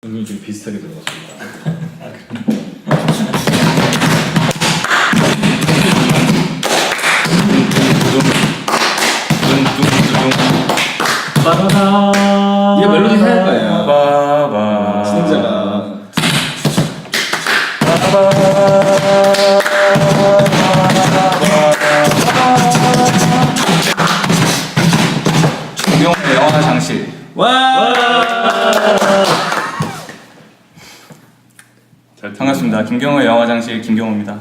저는 좀 비슷하게 들어갔습니다. 빠라다. 이게 멜로디 할 거야. 빠바. 진짜가. 김경호의 영화 장실. 와. 반갑습니다. 김경호의 영화 장실 김경호입니다.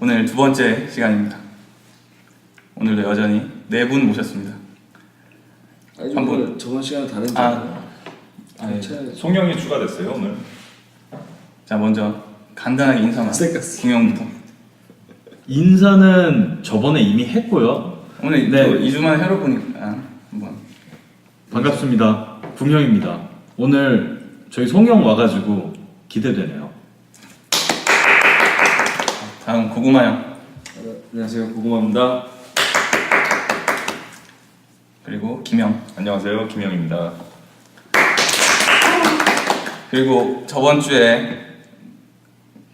오늘 두 번째 시간입니다. 오늘도 여전히 네 분 모셨습니다. 아니 한 분. 뭐 저번 시간에 다른 송영이 추가됐어요 오늘. 자 먼저 간단하게 인사만. 김경호부터. 인사는 저번에 이미 했고요. 오늘 네. 2주 만에 새로 보니까 한번. 반갑습니다. 궁형입니다. 오늘 저희 송영 와가지고 기대되네요. 다음 고구마 형. 안녕하세요, 고구마입니다. 그리고 김영. 안녕하세요, 김영입니다. 그리고 저번 주에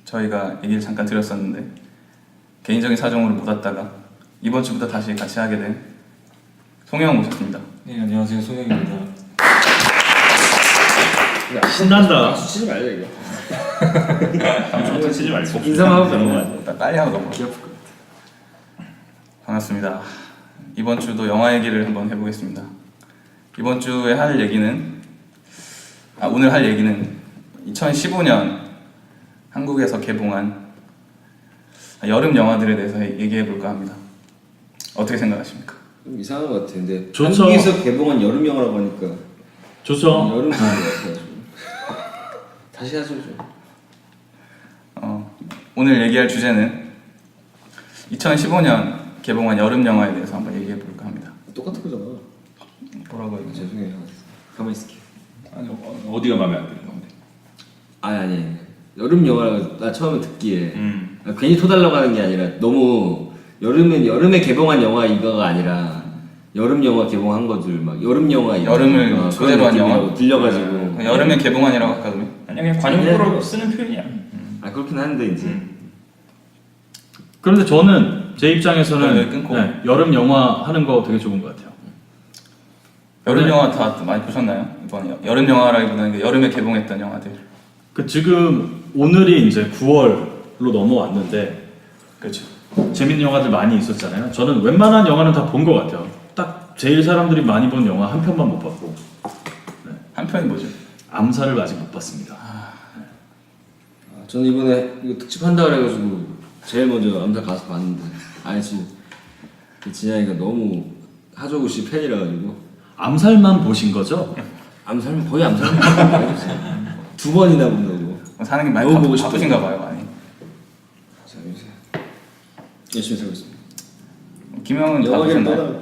저희가 얘기를 잠깐 드렸었는데 개인적인 사정으로 못 왔다가 이번 주부터 다시 같이 하게 된 송영 모셨습니다. 네, 안녕하세요. 송영입니다. 신난다. 박수 치지 말자 이거. 방송 치지 말고. 인사만 하고 넘어가야 돼. 빨리 하고 넘어가. 귀 아플 것 반갑습니다. 이번 주도 영화 얘기를 한번 해보겠습니다. 이번 주에 할 얘기는 오늘 할 얘기는 2015년 한국에서 개봉한 여름 영화들에 대해서 얘기해볼까 합니다. 어떻게 생각하십니까? 좀 이상한 것 같은데. 좋죠. 한국에서 개봉한 여름 영화라고 하니까 좋죠. 여름 영화 같아가지고. 다시 하죠 좀. 오늘 얘기할 주제는 2015년 개봉한 여름 영화에 대해서 한번 얘기해볼까 합니다. 똑같은 거잖아. 뭐라고 해야 되지? 죄송해요. 가만히 있을게. 아니 어디가 마음에 안 드는 건데? 아니 여름 영화 나 처음에 듣기에 괜히 토달라고 하는 게 아니라 너무 여름에 개봉한 영화 이거가 아니라 여름 영화 개봉한 것들 막 여름 영화 이런 여름을 그런 소재로 한 느낌이라고 영화? 들려가지고 여름에 개봉한이라고 할까 그러면? 아니 그냥 관용구로 쓰는 표현이야. 아 그렇긴 한데 이제 그런데 저는 제 입장에서는 네, 끊고. 여름 영화 하는 거 되게 좋은 것 같아요. 여름 네. 영화 다 많이 보셨나요? 이번에 여름 영화라기보다는 여름에 개봉했던 영화들. 그 지금 오늘이 이제 9월로 넘어왔는데 그렇죠. 재밌는 영화들 많이 있었잖아요. 저는 웬만한 영화는 다 본 것 같아요. 딱 제일 사람들이 많이 본 영화 한 편만 못 봤고 한 편이 뭐죠? 암살을 아직 못 봤습니다. 저는 이번에 이거 특집 한다 그래가지고 제일 먼저 암살 가서 봤는데 아니 지금 진양이가 너무 하조구 씨 팬이라 가지고 암살만 보신 거죠? 암살 거의 암살만 두 번이나 본다고. 사는 게 많이 너무 보고 싶어요. 바쁘신가 봐요, 많이. 자 요새 열심히 살고 있습니다. 김영은 다 영화계를 보셨나요?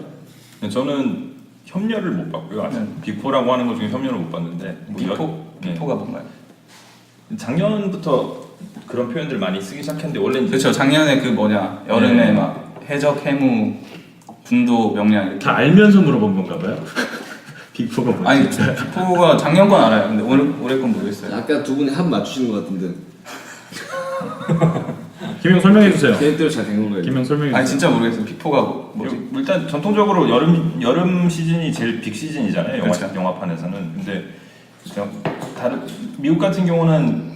떠나 저는 협녀를 못 봤고요. 아직 비포라고 하는 것 중에 협녀를 못 봤는데 뭐 비포가 뭔가요? 작년부터 그런 표현들 많이 쓰기 시작했는데 원래 이제 그렇죠. 작년에 그 뭐냐 여름에 네. 막 해적, 해무, 분도, 명량 이렇게. 다 알면서 물어본 건가 봐요? 빅포가 뭔지. 아니 비포가 작년 건 알아요. 근데 올해 건 모르겠어요. 아까 두 분이 합 맞추신 것 같은데 김영 설명해 주세요. 계획대로 잘 된 건가요? 김영 설명해 아니 주세요. 진짜 모르겠어요. 비포가 뭐지? 일단 전통적으로 여름 시즌이 제일 빅 시즌이잖아요. 그렇죠. 영화판에서는. 근데 다른 미국 같은 경우는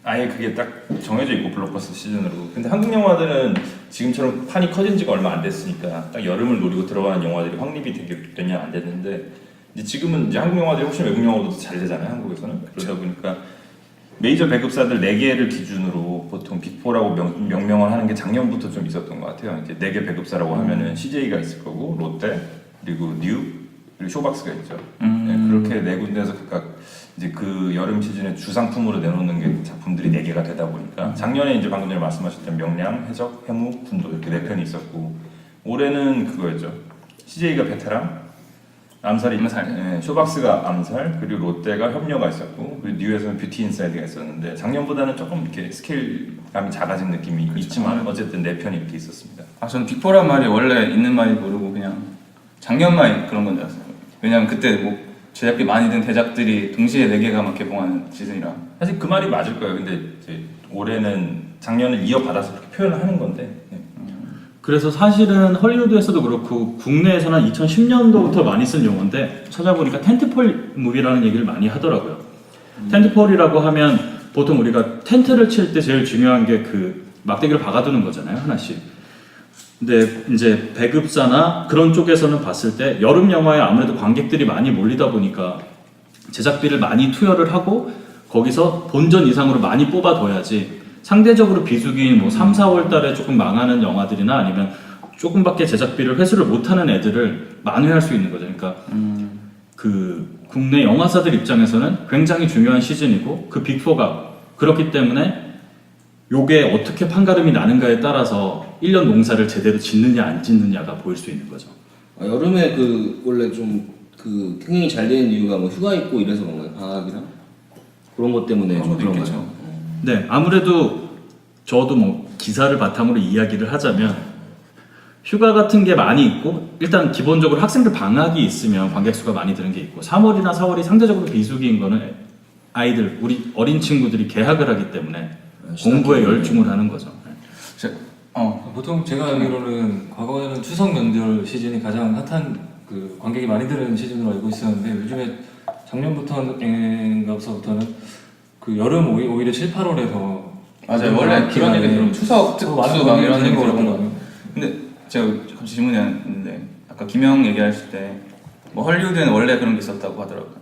아예 그게 딱 정해져 있고 블록버스터 시즌으로. 근데 한국 영화들은 지금처럼 판이 커진 지가 얼마 안 됐으니까 딱 여름을 노리고 들어가는 영화들이 확립이 되게 몇 년 안 됐는데 이제 지금은 이제 한국 영화들이 훨씬 외국 영화보다 잘 되잖아요. 한국에서는. 그러다 보니까 메이저 배급사들 4개를 기준으로 보통 빅4라고 명명을 하는 게 작년부터 좀 있었던 것 같아요. 이제 4개 배급사라고 하면은 CJ가 있을 거고 롯데 그리고 뉴 그리고 쇼박스가 있죠. 네, 그렇게 네 군데에서 각각 이제 그 여름 시즌에 주상품으로 내놓는 게 작품들이 4개가 되다 보니까 작년에 이제 방금 전에 말씀하셨던 명량, 해적, 해무, 분도 이렇게 4편이 있었고 올해는 그거였죠. CJ가 베테랑, 암살이 쇼박스가 암살, 그리고 롯데가 협녀가 있었고 그리고 뉴에서는 뷰티 인사이드가 있었는데 작년보다는 조금 이렇게 스케일감이 작아진 느낌이 그렇죠. 있지만 어쨌든 4편이 이렇게 있었습니다. 저는 비포란 말이 원래 있는 말이 모르고 그냥 작년만 그런 건 줄 알았어요. 왜냐면 그때 뭐 제작비 많이 든 대작들이 동시에 4개가 개봉하는 시즌이라. 사실 그 말이 맞을 거예요. 근데 이제 올해는 작년을 이어받아서 그렇게 표현을 하는 건데. 네. 그래서 사실은 헐리우드에서도 그렇고 국내에서는 2010년도부터 많이 쓴 용어인데 찾아보니까 텐트폴 무비라는 얘기를 많이 하더라고요. 텐트폴이라고 하면 보통 우리가 텐트를 칠 때 제일 중요한 게 그 막대기를 박아두는 거잖아요, 하나씩. 근데 이제 배급사나 그런 쪽에서는 봤을 때 여름 영화에 아무래도 관객들이 많이 몰리다 보니까 제작비를 많이 투여를 하고 거기서 본전 이상으로 많이 뽑아둬야지 상대적으로 비수기인 뭐 3, 4월 달에 조금 망하는 영화들이나 아니면 조금밖에 제작비를 회수를 못하는 애들을 만회할 수 있는 거죠. 그러니까 그 국내 영화사들 입장에서는 굉장히 중요한 시즌이고 그 빅4가 그렇기 때문에 요게 어떻게 판가름이 나는가에 따라서 1년 농사를 제대로 짓느냐 안 짓느냐가 보일 수 있는 거죠. 여름에 그 원래 좀 그 흥행이 잘 되는 이유가 뭐 휴가 있고 이래서 그런가요? 방학이랑 그런 것 때문에 좀 그런 거죠. 네, 아무래도 저도 뭐 기사를 바탕으로 이야기를 하자면 휴가 같은 게 많이 있고 일단 기본적으로 학생들 방학이 있으면 관객 수가 많이 드는 게 있고 3월이나 4월이 상대적으로 비수기인 거는 아이들 우리 어린 친구들이 개학을 하기 때문에 공부에 열중을 하는 거죠. 보통 제가 알기로는 과거에는 추석 연절 시즌이 가장 핫한 그 관객이 많이 드는 시즌으로 알고 있었는데 요즘에 작년부터부터는 그 여름 오히려 7, 8월에 더 맞아요. 원래 그런 얘기 들으면 추석 특수 막 이런 얘기 들었던 거 같아요. 같아요. 근데 제가 갑자기 질문이 왔는데 아까 김영 얘기하실 때 뭐 헐리우드에는 원래 그런 게 있었다고 하더라고요.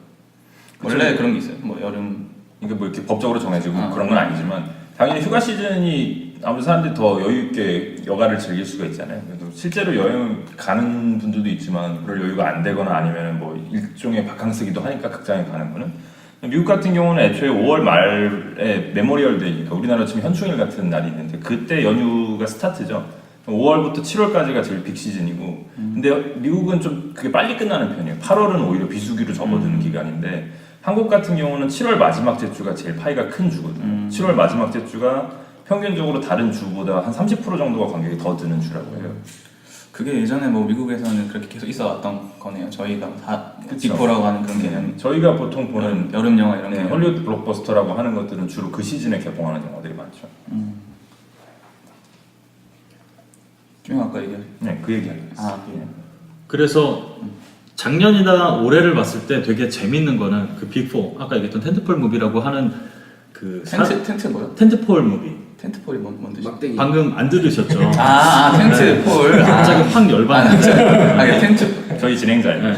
원래 그런 게 있어요. 뭐 여름 이게 뭐 이렇게 법적으로 정해지고 그런 건 아니지만 당연히 휴가 시즌이 아무래도 사람들이 더 여유 있게 여가를 즐길 수가 있잖아요. 그래서 실제로 여행 가는 분들도 있지만 그럴 여유가 안 되거나 아니면 뭐 일종의 바캉스기도 하니까 극장에 가는 거는 미국 같은 경우는 애초에 5월 말에 메모리얼 데이니까 우리나라 치면 현충일 같은 날이 있는데 그때 연휴가 스타트죠. 5월부터 7월까지가 제일 빅 시즌이고 근데 미국은 좀 그게 빨리 끝나는 편이에요. 8월은 오히려 비수기로 접어드는 기간인데 한국 같은 경우는 7월 마지막 제주가 제일 파이가 큰 주거든요. 7월 마지막 제주가 평균적으로 다른 주보다 한 30% 정도가 관객이 더 드는 주라고 해요. 그게 예전에 뭐 미국에서는 그렇게 계속 있어왔던 거네요. 저희가 다 그쵸. 빅4라고 하는 그런 개념이 저희가 보통 보는 여름 영화 이런 네, 게 헐리우드 블록버스터라고 하는 것들은 주로 그 시즌에 개봉하는 영화들이 많죠. 김영 아까 얘기하셨. 네, 그 얘기하겠습니다. 아, 그래서 작년이나 올해를 봤을 때 되게 재밌는 거는 그 빅4 아까 얘기했던 텐트폴 무비라고 하는 그 텐트 뭐요? 텐트폴 무비 텐트폴이 뭔 뜻이죠? 막대기. 방금 안 들으셨죠? 텐트폴. 갑자기 확 열받네. 텐트. 저희 진행자예요.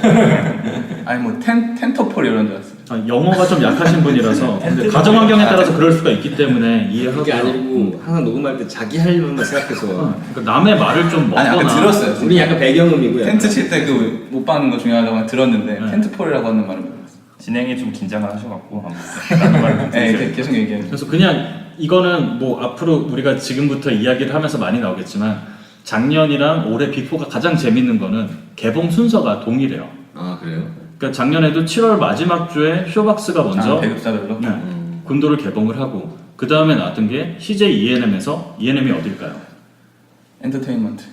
아니 뭐 텐터폴 이런 줄 알았어요. 영어가 좀 약하신 분이라서 근데 가정 환경에 따라서 그럴 수가 있기 때문에 이해하고 그게 아니고 항상 녹음할 때 자기 할 일만 생각해서 그러니까 남의 말을 좀 아니 먹거나 아까 들었어요. 우리 약간 배경음이고요. 텐트 칠 때 그 못 박는 거 중요하다고 들었는데 네. 텐트폴이라고 하는 말은 몰랐어요. 진행에 좀 긴장을 하셔갖고 한번 말을 네, 계속 얘기해요. 그래서 그냥 이거는 뭐 앞으로 우리가 지금부터 이야기를 하면서 많이 나오겠지만 작년이랑 올해 빅4가 가장 재밌는 거는 개봉 순서가 동일해요. 아 그래요? 그러니까 작년에도 7월 마지막 주에 쇼박스가 먼저 배급사별로. 네, 군도를 개봉을 하고 그 다음에 나왔던 게 CJ ENM에서 ENM이 어딜까요? 엔터테인먼트.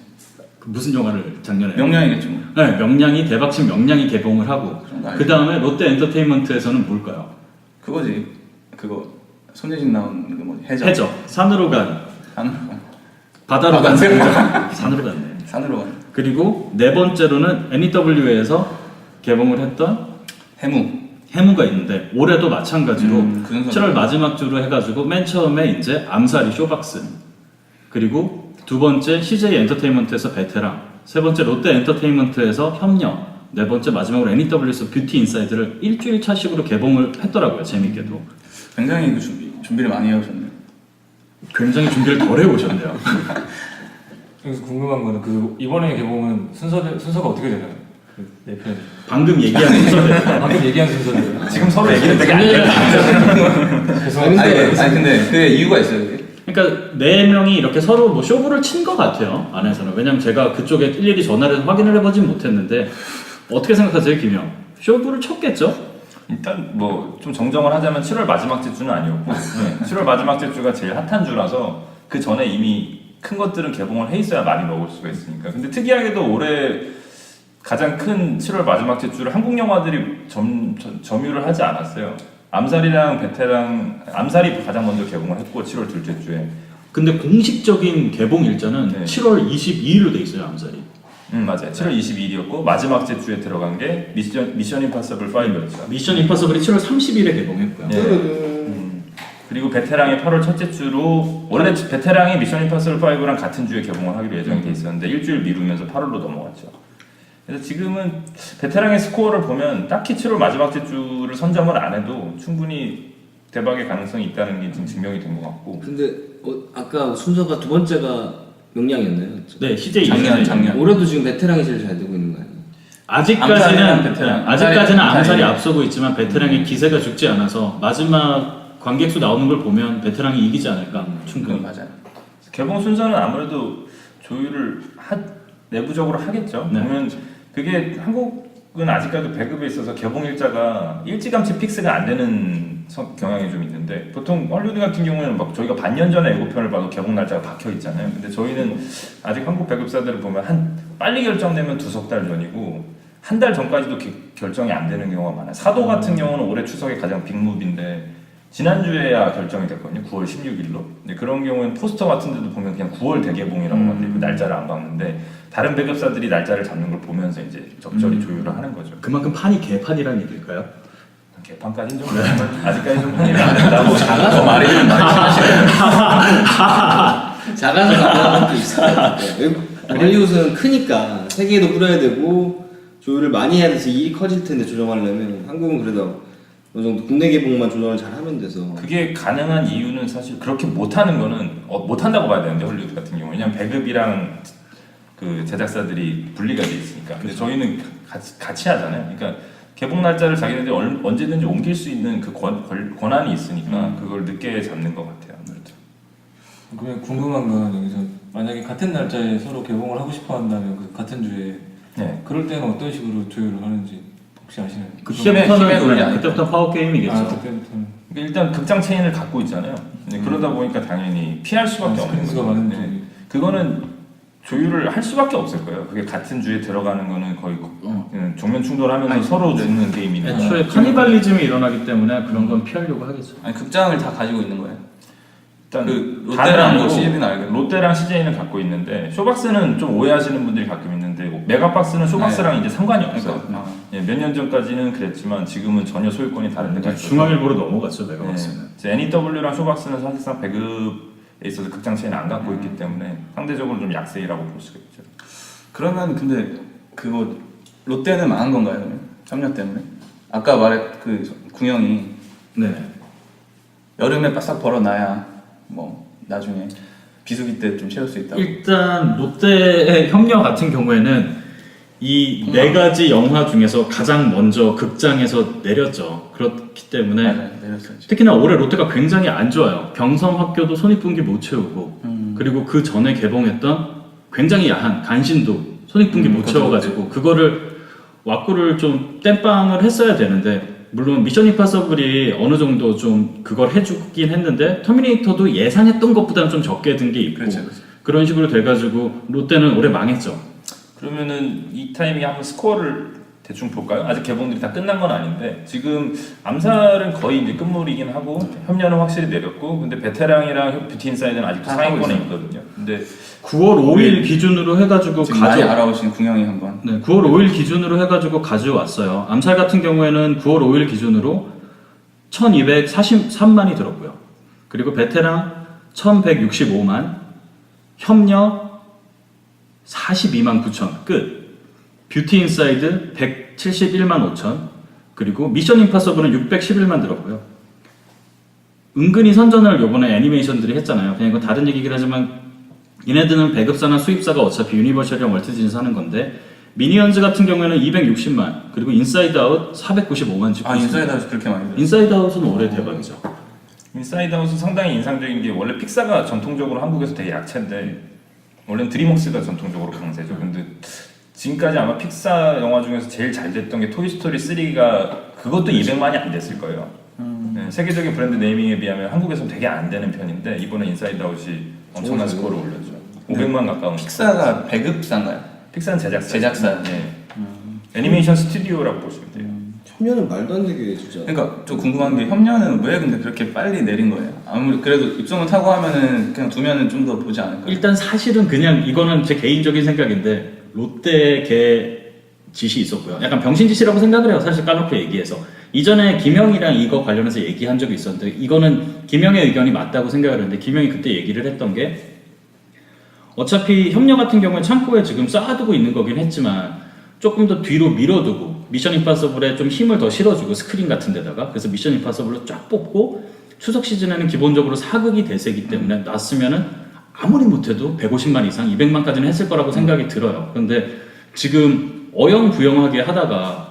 그 무슨 영화를 작년에? 명량이겠죠. 뭐. 네, 명량이 대박친 명량이 개봉을 하고 그 다음에 롯데 엔터테인먼트에서는 뭘까요? 그거지. 그거 손예진 나온 그 뭐지? 해적 산으로 간 바다로 간 산으로 갔네. 산으로 간 그리고 네 번째로는 NEW에서 개봉을 했던 해무가 있는데 올해도 마찬가지로 그 순서대로. 7월 마지막 주로 해가지고 맨 처음에 이제 암살이 쇼박스 그리고 두 번째 CJ 엔터테인먼트에서 베테랑 세 번째 롯데 엔터테인먼트에서 협력 네 번째 마지막으로 NEW에서 뷰티 인사이드를 일주일 차식으로 개봉을 했더라고요. 재밌게도 굉장히 그 준비를 많이 해오셨네요. 굉장히 준비를 덜 해오셨네요. 그래서 궁금한 거는 그 이번에 개봉은 순서가 어떻게 되나요? 네 편. 방금 얘기한 순서대로 방금 얘기한 순서대로. 지금 서로 얘기는 되게 안 돼요. 죄송합니다. 아니 근데 그게 이유가 있어요. 그게. 그러니까 네 명이 이렇게 서로 뭐 쇼부를 친 것 같아요 안에서는. 왜냐면 제가 그쪽에 일일이 전화를 해서 확인을 해보진 못했는데 어떻게 생각하세요, 김영? 쇼부를 쳤겠죠? 일단 뭐 좀 정정을 하자면 7월 마지막 제주는 아니었고 7월 마지막 제주가 제일 핫한 주라서 그 전에 이미 큰 것들은 개봉을 해 있어야 많이 먹을 수가 있으니까. 근데 특이하게도 올해 가장 큰 7월 마지막 주를 한국 영화들이 점유를 하지 않았어요. 암살이랑 베테랑, 암살이 가장 먼저 개봉을 했고 7월 둘째 주에. 근데 공식적인 개봉 일자는 네. 7월 22일로 돼 있어요, 암살이. 맞아요. 7월 22일이었고 마지막 주에 들어간 게 미션 임파서블 5였죠. 미션 임파서블이 7월 30일에 개봉했고요. 그리고 베테랑이 8월 첫째 주로 원래 베테랑이 미션 임파서블 5랑 같은 주에 개봉을 하기로 예정이 돼 있었는데 일주일 미루면서 8월로 넘어갔죠. 그래서 지금은 베테랑의 스코어를 보면 딱히 7월 마지막 주를 선점을 안 해도 충분히 대박의 가능성이 있다는 게 지금 증명이 된 것 같고. 근데 아까 순서가 두 번째가 명량이었나요? 네, CJ 작년. 올해도 지금 베테랑이 제일 잘 되고 있는 거 아니에요? 암살이랑 베테랑. 아직까지는 암살이 암살이 앞서고 있지만 베테랑의 기세가 죽지 않아서 마지막 관객수 나오는 걸 보면 베테랑이 이기지 않을까 충분히. 맞아요. 개봉 순서는 아무래도 조율을 내부적으로 하겠죠. 네. 보면 그게 한국은 아직까지 배급에 있어서 개봉 일자가 일찌감치 픽스가 안 되는 경향이 좀 있는데 보통 헐리우드 같은 경우는 막 저희가 반년 전에 예고편을 봐도 개봉 날짜가 박혀 있잖아요. 근데 저희는 아직 한국 배급사들을 보면 빨리 결정되면 두석 달 전이고 한 달 전까지도 결정이 안 되는 경우가 많아요. 사도 같은 경우는 올해 추석에 가장 빅무비인데 지난주에야 결정이 됐거든요. 9월 16일로. 근데 그런 경우에는 포스터 같은 데도 보면 그냥 9월 대개봉이라고 하는데 그 날짜를 안 박는데 다른 배급사들이 날짜를 잡는 걸 보면서 이제 적절히 조율을 하는 거죠. 그만큼 판이 개판이라는 얘기일까요? 개판까지는 좀 그렇지만 아직까지 좀 얘기 안 했다고. 작아서 말이 좀 많이 작아서 가능한 것도 있을 것 같아요. 할리우드는 크니까 세계에도 뿌려야 되고 조율을 많이 해야 돼서 일이 커질 텐데 조정하려면 한국은 그래도 어느 정도 국내 개봉만 조정을 잘 하면 돼서 그게 가능한 이유는 사실 그렇게 못하는 거는 못한다고 봐야 되는데 헐리우드 같은 경우 왜냐면 배급이랑 그 제작사들이 분리가 돼 있으니까. 근데 저희는 같이 하잖아요. 그러니까 개봉 날짜를 자기네들이 언제든지 옮길 수 있는 그 권한이 있으니까 그걸 늦게 잡는 것 같아요. 아무래도. 그냥 궁금한 건 여기서 만약에 같은 날짜에 서로 개봉을 하고 싶어 한다면 그 같은 주에 네. 그럴 때는 어떤 식으로 조율을 하는지 혹시 아시나요? 힘의 논리 아닐까요? 그때부터 파워 게임이겠죠. 그때부터는 일단 극장 체인을 갖고 있잖아요. 근데 그러다 보니까 당연히 피할 수밖에 없는 스크린 수가 거죠. 많은 네. 쪽이. 그거는 조율을 할 수밖에 없을 거예요. 그게 같은 주에 들어가는 거는 거의 정면 충돌하면서 서로 죽는 게임이니까. 애초에 카니발리즘이 일어나기 때문에 그런 건 피하려고 하겠죠. 아니 극장을 다 가지고 있는 거예요. 일단 그 다들 롯데랑 아니고 뭐 CJ는 알겠고. 롯데랑 CJ는 갖고 있는데 쇼박스는 좀 오해하시는 분들이 가끔 있는데 메가박스는 쇼박스랑 이제 상관이 없어요. 그러니까, 몇 년 전까지는 그랬지만 지금은 전혀 소유권이 다른 데가 있어서 중앙일보로 넘어갔죠, 내가 봤을 때는. 이제 NEW랑 쇼박스는 사실상 배급에 있어서 극장 체인을 안 갖고 있기 때문에 상대적으로 좀 약세이라고 볼 수가 있죠. 그러면 근데 그거 롯데는 망한 건가요? 그러면? 협력 때문에? 아까 말했 그 궁영이 네. 여름에 바싹 벌어놔야 뭐 나중에 비수기 때 좀 채울 수 있다고. 일단 롯데의 협력 같은 경우에는 이 네 가지 영화 중에서 가장 먼저 극장에서 내렸죠. 그렇기 때문에 맞아요, 내렸어요. 특히나 올해 롯데가 굉장히 안 좋아요. 경성학교도 손익분기 못 채우고 그리고 그 전에 개봉했던 굉장히 야한 간신도 손익분기 못 그것도 채워가지고 그거를 왁구를 좀 땜빵을 했어야 되는데 물론 미션 임파서블이 어느 정도 좀 그걸 해주긴 했는데 터미네이터도 예상했던 것보다는 좀 적게 든 게 있고 그렇죠, 그렇죠. 그런 식으로 돼가지고 롯데는 올해 망했죠. 그러면은 이 타이밍에 한번 스코어를 대충 볼까요? 아직 개봉들이 다 끝난 건 아닌데 지금 암살은 거의 이제 끝물이긴 하고 협렬은 확실히 내렸고 근데 베테랑이랑 뷰티 인사이드는 아직도 상위권에 있거든요. 근데 9월 5일 기준으로 해가지고 지금 많이 알아오신 궁영이 한번. 네, 9월 5일 기준으로 해가지고 가져왔어요. 암살 같은 경우에는 9월 5일 기준으로 1243만이 들었고요. 그리고 베테랑 1165만, 협력 42만 9천, 끝. 뷰티 인사이드 171만 5천, 그리고 미션 임파서블은 611만 들었고요. 은근히 선전을 요번에 애니메이션들이 했잖아요. 그냥 이건 다른 얘기긴 하지만 얘네들은 배급사나 수입사가 어차피 유니버셜이랑 월트디즈니에서 하는 건데 미니언즈 같은 경우에는 260만 그리고 인사이드 아웃 495만 찍고 아 인사이드 아웃 그렇게 많이 들었어요. 인사이드 아웃은 올해 대박이죠. 인사이드 아웃은 상당히 인상적인 게 원래 픽사가 전통적으로 한국에서 되게 약체인데 원래는 드림웍스가 전통적으로 강세죠. 근데 지금까지 아마 픽사 영화 중에서 제일 잘 됐던 게 토이스토리 3가 그것도 200만이 안 됐을 거예요. 네, 세계적인 브랜드 네이밍에 비하면 한국에서는 되게 안 되는 편인데 이번에 인사이드 아웃이 엄청난 스코어를 올렸죠. 500만 가까운. 픽사가 배급사인가요? 픽사는 제작사. 제작사. 네. 애니메이션 스튜디오라고 보시면 돼요. 협녀는 말도 안 되게 진짜. 그러니까 좀 궁금한 게 협녀는 왜 근데 그렇게 빨리 내린 거예요? 아무리 그래도 입소문 타고 하면은 그냥 두면은 좀 더 보지 않을까요? 일단 사실은 그냥 이거는 제 개인적인 생각인데 롯데계 짓이 있었고요. 약간 병신짓이라고 생각을 해요. 사실 까놓고 얘기해서. 이전에 김영이랑 이거 관련해서 얘기한 적이 있었는데 이거는 김영의 의견이 맞다고 생각을 했는데 김영이 그때 얘기를 했던 게 어차피 협녀 같은 경우는 창고에 지금 쌓아두고 있는 거긴 했지만 조금 더 뒤로 밀어두고 미션 임파서블에 좀 힘을 더 실어주고 스크린 같은 데다가 그래서 미션 임파서블로 쫙 뽑고 추석 시즌에는 기본적으로 사극이 대세기 때문에 놨으면은 아무리 못해도 150만 이상 200만까지는 했을 거라고 생각이 들어요. 그런데 지금 어영부영하게 하다가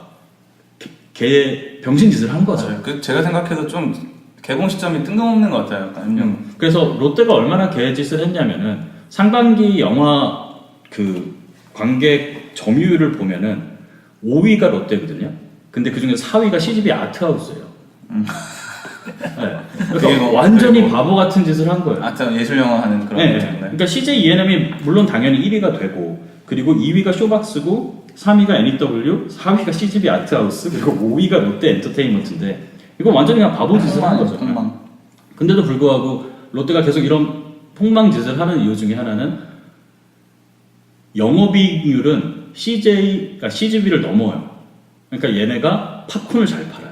개 병신짓을 한 거죠. 맞아요. 그 제가 생각해도 좀 개봉 시점이 뜬금없는 것 같아요. 약간 협녀. 그래서 롯데가 얼마나 개짓을 했냐면은 상반기 영화 그 관객 점유율을 보면은 5위가 롯데거든요. 근데 그 중에 4위가 CGV 아트하우스예요. 네. 그러니까 뭐 완전히 바보 같은 짓을 한 거예요. 아트 예술 영화 하는 그런 네. 거잖아요. 그러니까 CJ ENM이 물론 당연히 1위가 되고 그리고 2위가 쇼박스고 3위가 NEW, 4위가 CGV 아트하우스 그리고 5위가 롯데 엔터테인먼트인데 이거 완전히 그냥 바보 짓을 한 거죠. 폭망. 근데도 불구하고 롯데가 계속 이런 폭망 짓을 하는 이유 중에 하나는 영업이익률은 그러니까 CGV를 넘어요. 그러니까 얘네가 팝콘을 잘 팔아요.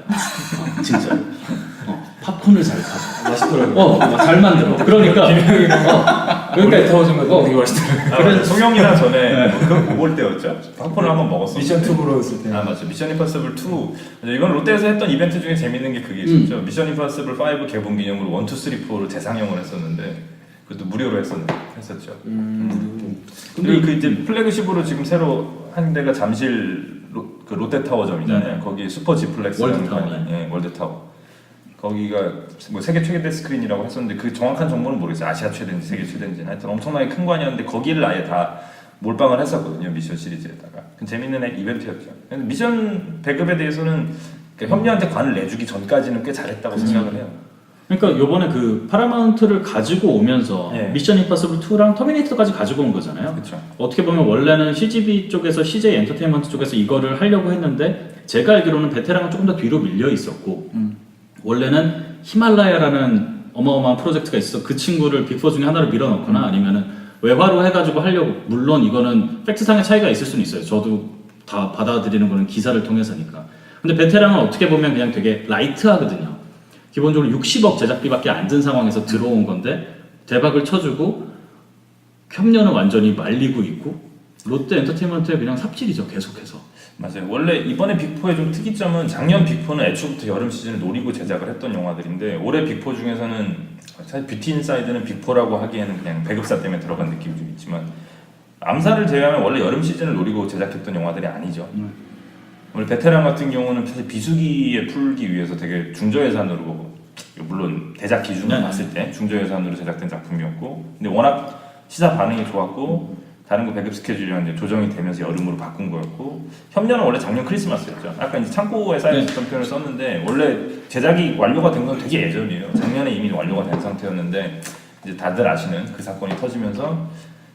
진짜. 팝콘을 잘 팔아. 맛있더라고요. 잘 만들어. 그러니까. 그러니까 타워진 거 되게 맛있더라고요. 그래서 송영이랑 전에 그거 뭐 볼 때였죠? 팝콘을 한번 먹었었는데 미션 2 보러 갔을 때. 아 맞죠. 미션 임파서블 2. 이건 롯데에서 했던 이벤트 중에 재밌는 게 그게 있었죠. 미션 임파서블 5 개봉 기념으로 1, 2, 3, 4를 재상영을 했었는데 그것도 무료로 했었죠. 근데 그 이제 플래그십으로 지금 새로 한 데가 잠실 그 롯데타워점이잖아요. 거기 슈퍼 지플렉스 월드타워. 예, 월드타워. 거기가 뭐 세계 최대 스크린이라고 했었는데 그 정확한 정보는 모르겠어요. 아시아 최대인지 세계 최대인지는 하여튼 엄청나게 큰 관이었는데 거기를 아예 다 몰빵을 했었거든요. 미션 시리즈에다가. 재밌는 이벤트였죠. 미션 배급에 대해서는 협녀한테 관을 내주기 전까지는 꽤 잘했다고 생각을 해요. 그러니까 요번에 그 파라마운트를 가지고 오면서 네. 미션 임파서블 2랑 터미네이터까지 가지고 온 거잖아요. 그렇죠. 어떻게 보면 원래는 CGV 쪽에서 CJ 엔터테인먼트 쪽에서 이거를 하려고 했는데 제가 알기로는 베테랑은 조금 더 뒤로 밀려 있었고 원래는 히말라야라는 어마어마한 프로젝트가 있어서 그 친구를 빅4 중에 하나를 밀어넣거나 아니면은 외화로 해가지고 하려고 물론 이거는 팩트상의 차이가 있을 수는 있어요. 저도 다 받아들이는 거는 기사를 통해서니까. 근데 베테랑은 어떻게 보면 그냥 되게 라이트하거든요. 기본적으로 60억 제작비밖에 안 든 상황에서 들어온 건데 대박을 쳐주고 협녀는 완전히 말리고 있고 롯데 엔터테인먼트에 그냥 삽질이죠. 계속해서. 맞아요. 원래 이번에 빅4의 좀 특이점은 작년 빅4는 애초부터 여름 시즌을 노리고 제작을 했던 영화들인데 올해 빅4 중에서는 사실 뷰티 인사이드는 빅4라고 하기에는 그냥 배급사 때문에 들어간 느낌이 좀 있지만 암살을 제외하면 원래 여름 시즌을 노리고 제작했던 영화들이 아니죠. 원래 베테랑 같은 경우는 사실 비수기에 풀기 위해서 되게 중저예산으로 물론 대작 기준으로 봤을 때 중저예산으로 제작된 작품이었고 근데 워낙 시사 반응이 좋았고 다른 거 배급 스케줄이랑 이제 조정이 되면서 여름으로 바꾼 거였고 협녀는 원래 작년 크리스마스였죠. 아까 이제 창고에 쌓여있던 표현을 썼는데 원래 제작이 완료가 된 건 되게 예전이에요. 작년에 이미 완료가 된 상태였는데 이제 다들 아시는 그 사건이 터지면서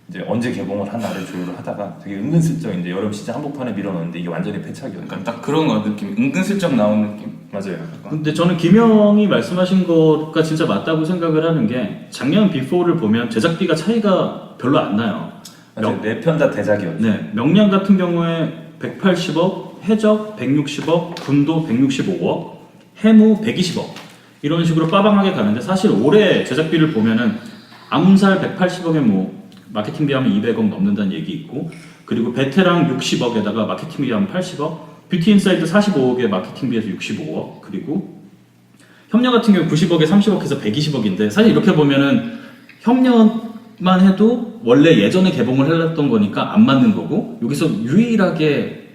이제 언제 개봉을 하나를 조율을 하다가 되게 은근슬쩍 이제 여름 시즌 한복판에 밀어넣는데 이게 완전히 패착이었죠. 그러니까 딱 그런 거 느낌. 은근슬쩍 나온 느낌. 맞아요. 근데 저는 김영이 말씀하신 거가 진짜 맞다고 생각을 하는 게 작년 빅4를 보면 제작비가 차이가 별로 안 나요. 맞아요. 4편 다 대작이었죠. 네, 명량 같은 경우에 180억, 해적 160억, 군도 165억, 해무 120억 이런 식으로 빠방하게 가는데 사실 올해 제작비를 보면은 암살 180억에 뭐 마케팅 비하면 200억 넘는다는 얘기 있고 그리고 베테랑 60억에다가 마케팅 비하면 80억, 뷰티 인사이드 45억에 마케팅 비해서 65억 그리고 협녀 같은 경우 90억에 30억 해서 120억인데 사실 이렇게 보면은 협녀만 해도 원래 예전에 개봉을 했던 거니까 안 맞는 거고 여기서 유일하게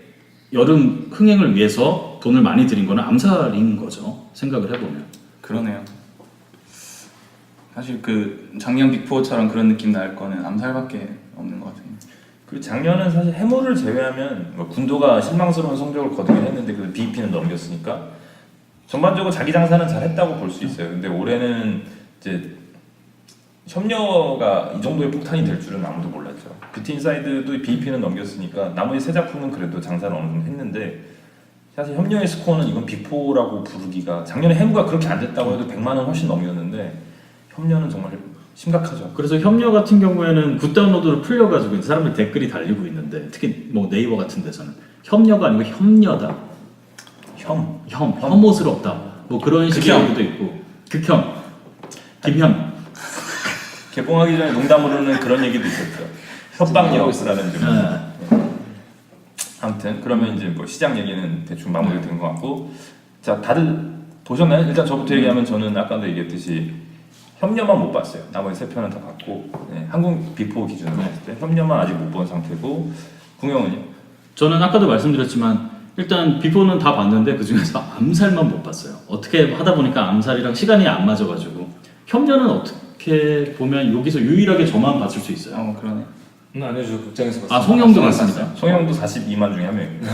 여름 흥행을 위해서 돈을 많이 들인 거는 암살인 거죠. 생각을 해보면. 그러네요. 사실 그 작년 빅4처럼 그런 느낌 날 거는 암살밖에 없는 것 같아요. 그리고 작년은 사실 해무를 제외하면 뭐 군도가 실망스러운 성적을 거두긴 했는데 그 BEP는 넘겼으니까 전반적으로 자기 장사는 잘 했다고 볼 수 있어요. 근데 올해는 이제 협녀가 이 정도의 폭탄이 될 줄은 아무도 몰랐죠. 뷰티 인사이드도 BEP는 넘겼으니까 나머지 세 작품은 그래도 장사를 어느 정도 했는데 사실 협녀의 스코어는 이건 빅4라고 부르기가 작년에 해무가 그렇게 안 됐다고 해도 100만 원 훨씬 넘겼는데 협녀는 정말 심각하죠. 그래서 협녀 같은 경우에는 굿다운로드로 풀려가지고 이제 사람들 댓글이 달리고 있는데 특히 뭐 네이버 같은 데서는 협녀가 아니고 협녀다. 혐오스럽다. 뭐 그런 식의 얘기도 있고. 극혐. 김혐. 개봉하기 전에 농담으로는 그런 얘기도 있었죠. 협박역이라는 점. 아무튼 그러면 이제 뭐 시장 얘기는 대충 마무리된 것 같고, 자 다들 보셨나요? 일단 저부터 얘기하면 저는 아까도 얘기했듯이 협녀만 못 봤어요. 나머지 세 편은 다 봤고, 네, 한국 빅4 기준으로 했을 때 협녀만 아직 못 본 상태고, 궁영은요? 저는 아까도 말씀드렸지만 일단 비포는 다 봤는데 그 중에서 암살만 못 봤어요. 어떻게 하다 보니까 암살이랑 시간이 안 맞아가지고 협녀는 어떻게 보면 여기서 유일하게 저만 봤을 수 있어요. 그러네. 아니요, 저 극장에서 봤어요. 아 송영도 봤습니다. 송영도 42만 중에 한 명입니다.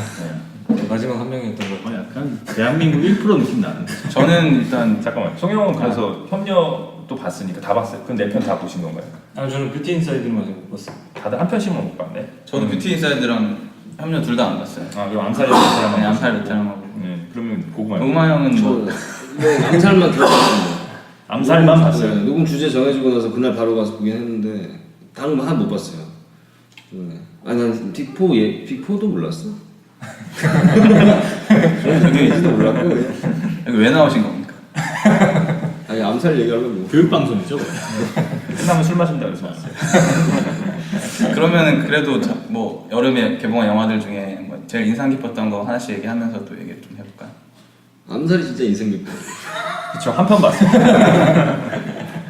네. 마지막 한 명이었던 것 같아요. 약간 대한민국 1% 느낌 나는데. 저는 일단 잠깐만, 송영은 그래서 협녀도 봤으니까 다 봤어요. 그럼 4편 다 보신 건가요? 아 저는 뷰티 인사이드만 아직 못 봤어요. 다들 한 편씩만 못 봤네. 저도 뷰티 인사이드랑 협녀 둘 다 안 봤어요. 아 그럼 암살의 베테랑만 네, 암살 보시고. 베테랑하고. 네, 그러면 고구마. 고구마 형은 뭐 암살만 들어봤습니다. 암살만 봤어요. 네, 녹음 주제 정해지고 나서 그날 바로 가서 보긴 했는데 다른 거 하나 못 봤어요. 네. 아니 난 빅4도 몰랐어. 저는 몰랐고 그냥. 여기 왜 나오신 겁니까? 아니 암살 얘기하려고 뭐. 교육 방송이죠. 끝나면 술 마신다 그래서 왔어요. 그러면은 그래도 뭐 여름에 개봉한 영화들 중에 뭐 제일 인상 깊었던 거 하나씩 얘기하면서 또 얘기 좀 해볼까요? 암살이 진짜 인생 깊어. 그쵸, 한 편 봤어요.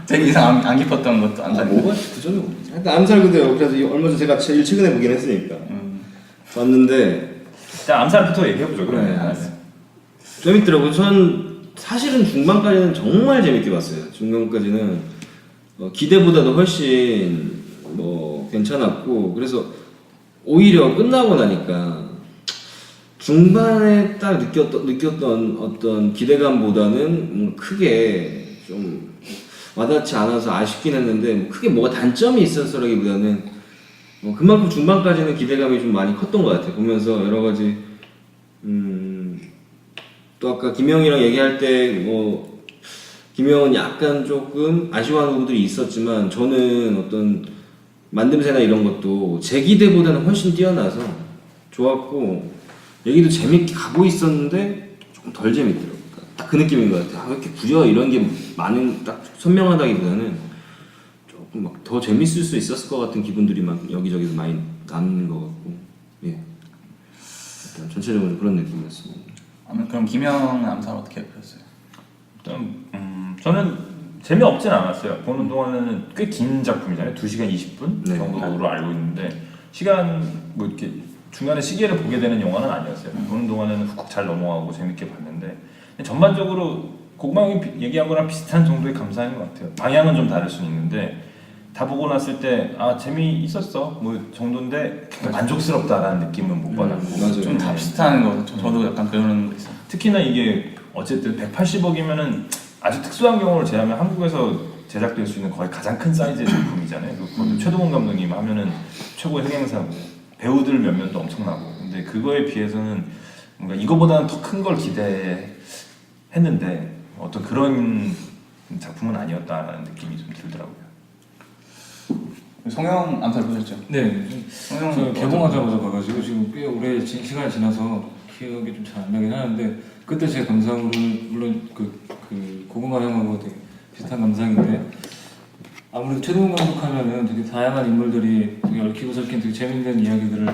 제일 인상 안 깊었던 것도 안 사는 뭐가 그 전에 하여튼 암살 그대요. 그래서 얼마 전에 제가 제일 최근에 보긴 했으니까 봤는데 자, 암살부터 얘기해보죠. 그러면. 네, 알았어요. 재밌더라고요. 전 사실은 중반까지는 정말 재밌게 봤어요. 중반까지는 기대보다도 훨씬 뭐 괜찮았고, 그래서 오히려 끝나고 나니까 중반에 딱 느꼈던 어떤 기대감보다는 크게 좀 와닿지 않아서 아쉽긴 했는데, 크게 뭐가 단점이 있어서라기보다는 그만큼 중반까지는 기대감이 좀 많이 컸던 것 같아요. 보면서 여러 가지 또 아까 김영이랑 얘기할 때 김영은 약간 조금 아쉬워하는 부분들이 있었지만, 저는 어떤 만듦새나 이런 것도 제 기대보다는 훨씬 뛰어나서 좋았고, 얘기도 재밌게 가고 있었는데 조금 덜 재밌더라고요. 딱 그 느낌인 것 같아요. 왜 이렇게 구조 이런 게 많은, 딱 선명하다기보다는 조금 막 더 재밌을 수 있었을 것 같은 기분들이 막 여기저기서 많이 남는 것 같고, 예. 일단 전체적으로 그런 느낌이었습니다. 그럼 김영 암살 어떻게 보셨어요? 일단, 저는 재미없진 않았어요. 보는 동안에는 꽤 긴 작품이잖아요. 2시간 20분 네. 정도로 알고 있는데, 시간, 뭐 이렇게 중간에 시계를 보게 되는 영화는 아니었어요. 보는 동안에는 훅훅 잘 넘어가고 재밌게 봤는데, 전반적으로 고구마 형이 얘기한 거랑 비슷한 정도의 감상인 것 같아요. 방향은 좀 다를 수는 있는데, 다 보고 났을 때 재미있었어 뭐 정도인데 만족스럽다라는 느낌은 못 받았고, 맞아요. 좀 다 비슷한 거. 저도 약간 그런 거 있어요. 특히나 이게 어쨌든 180억이면은 아주 특수한 경우를 제외하면 한국에서 제작될 수 있는 거의 가장 큰 사이즈의 작품이잖아요. 그것도 최동원 감독님 하면은 최고의 흥행사고, 배우들 몇몇도 엄청나고, 근데 그거에 비해서는 뭔가 이거보다는 더 큰 걸 기대했는데 어떤 그런 작품은 아니었다라는 느낌이 좀 들더라고요. 송영 암살 보셨죠? 네, 송영 저 개봉하자마자 봐가지고 지금 꽤 오래 시간이 지나서 기억이 좀 잘 안 나긴 하는데, 그때 제 감상으로는 물론 그 고구마 형하고 되게 비슷한 감상인데, 아무래도 최동훈 감독하면은 되게 다양한 인물들이 되게 얽히고 설킨 되게 재밌는 이야기들을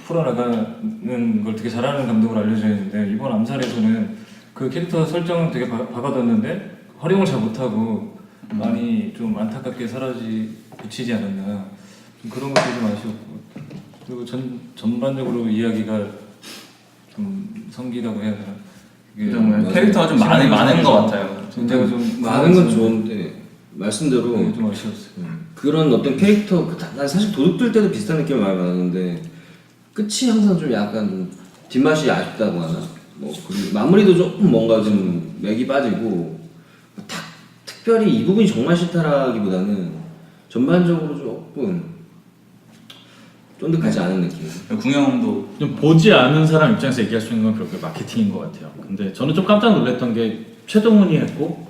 풀어나가는 걸 되게 잘하는 감독으로 알려져 있는데, 이번 암살에서는 그 캐릭터 설정은 되게 박아뒀는데 활용을 잘 못하고 많이 좀 안타깝게 붙이지 않았나, 좀 그런 것도 좀 아쉬웠고, 그리고 전반적으로 이야기가 좀 성기라고 해야 되나, 좀 캐릭터가 좀 많은 것 같아요. 문제가 좀 많은 건 좋은데 말씀대로 좀 아쉬웠어요. 그런 어떤 캐릭터, 난 사실 도둑들 때도 비슷한 느낌을 많이 받았는데 끝이 항상 좀 약간 좀 뒷맛이 아쉽다고 하나, 그리고 마무리도 조금 뭔가 좀 맥이 빠지고, 특별히 이 부분이 정말 싫다라기보다는 전반적으로 조금 쫀득하지 않은 느낌. 궁영도 좀 보지 않은 사람 입장에서 얘기할 수 있는 건 결국에 마케팅인 것 같아요. 근데 저는 좀 깜짝 놀랐던 게 최동훈이 했고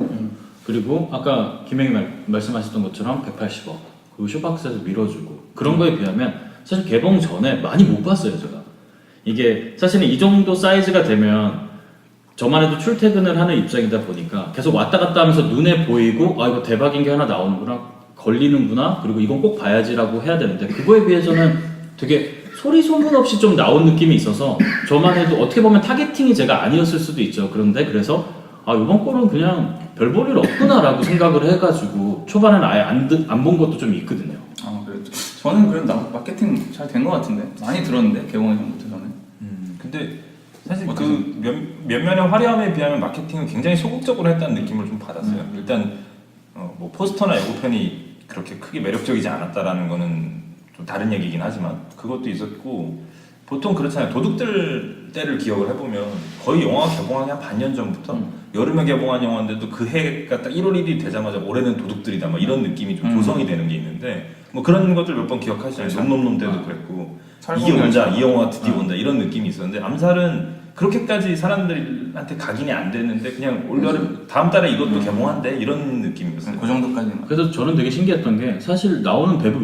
그리고 아까 김행이 말씀하셨던 것처럼 180억 그리고 쇼박스에서 밀어주고 그런 거에 비하면 사실 개봉 전에 많이 못 봤어요 제가. 이게 사실은 이 정도 사이즈가 되면 저만 해도 출퇴근을 하는 입장이다 보니까 계속 왔다 갔다 하면서 눈에 보이고 아 이거 대박인 게 하나 나오는구나 걸리는구나 그리고 이건 꼭 봐야지라고 해야 되는데 그거에 비해서는 되게 소리 소문 없이 좀 나온 느낌이 있어서 저만 해도 어떻게 보면 타겟팅이 제가 아니었을 수도 있죠. 그런데 그래서 아 이번 거는 그냥 별 볼 일 없구나라고 생각을 해가지고 초반에는 아예 안 본 것도 좀 있거든요. 아 그래요. 저는 그래도 마케팅 잘 된 것 같은데 많이 들었는데 개봉 전부터 저는. 근데 사실 그 몇몇의 화려함에 비하면 마케팅은 굉장히 소극적으로 했다는 느낌을 좀 받았어요. 일단 뭐 포스터나 예고편이 그렇게 크게 매력적이지 않았다라는 거는 좀 다른 얘기긴 하지만 그것도 있었고 보통 그렇잖아요. 도둑들 때를 기억을 해보면 거의 영화가 개봉하기 한 반년 전부터 여름에 개봉한 영화인데도 그 해가 딱 1월 1일이 되자마자 올해는 도둑들이다 막 이런 느낌이 좀 조성이 되는 게 있는데 뭐 그런 것들 몇 번 기억하시잖아요. 놈놈놈 때도 그랬고 이게 온다 이 영화 드디어 온다 이런 느낌이 있었는데 암살은 그렇게까지 사람들한테 각인이 안 됐는데 그냥 올여름 다음 달에 이것도 개봉한대 이런 느낌이었어요. 그 정도까지는. 그래서 저는 되게 신기했던 게 사실 나오는 배우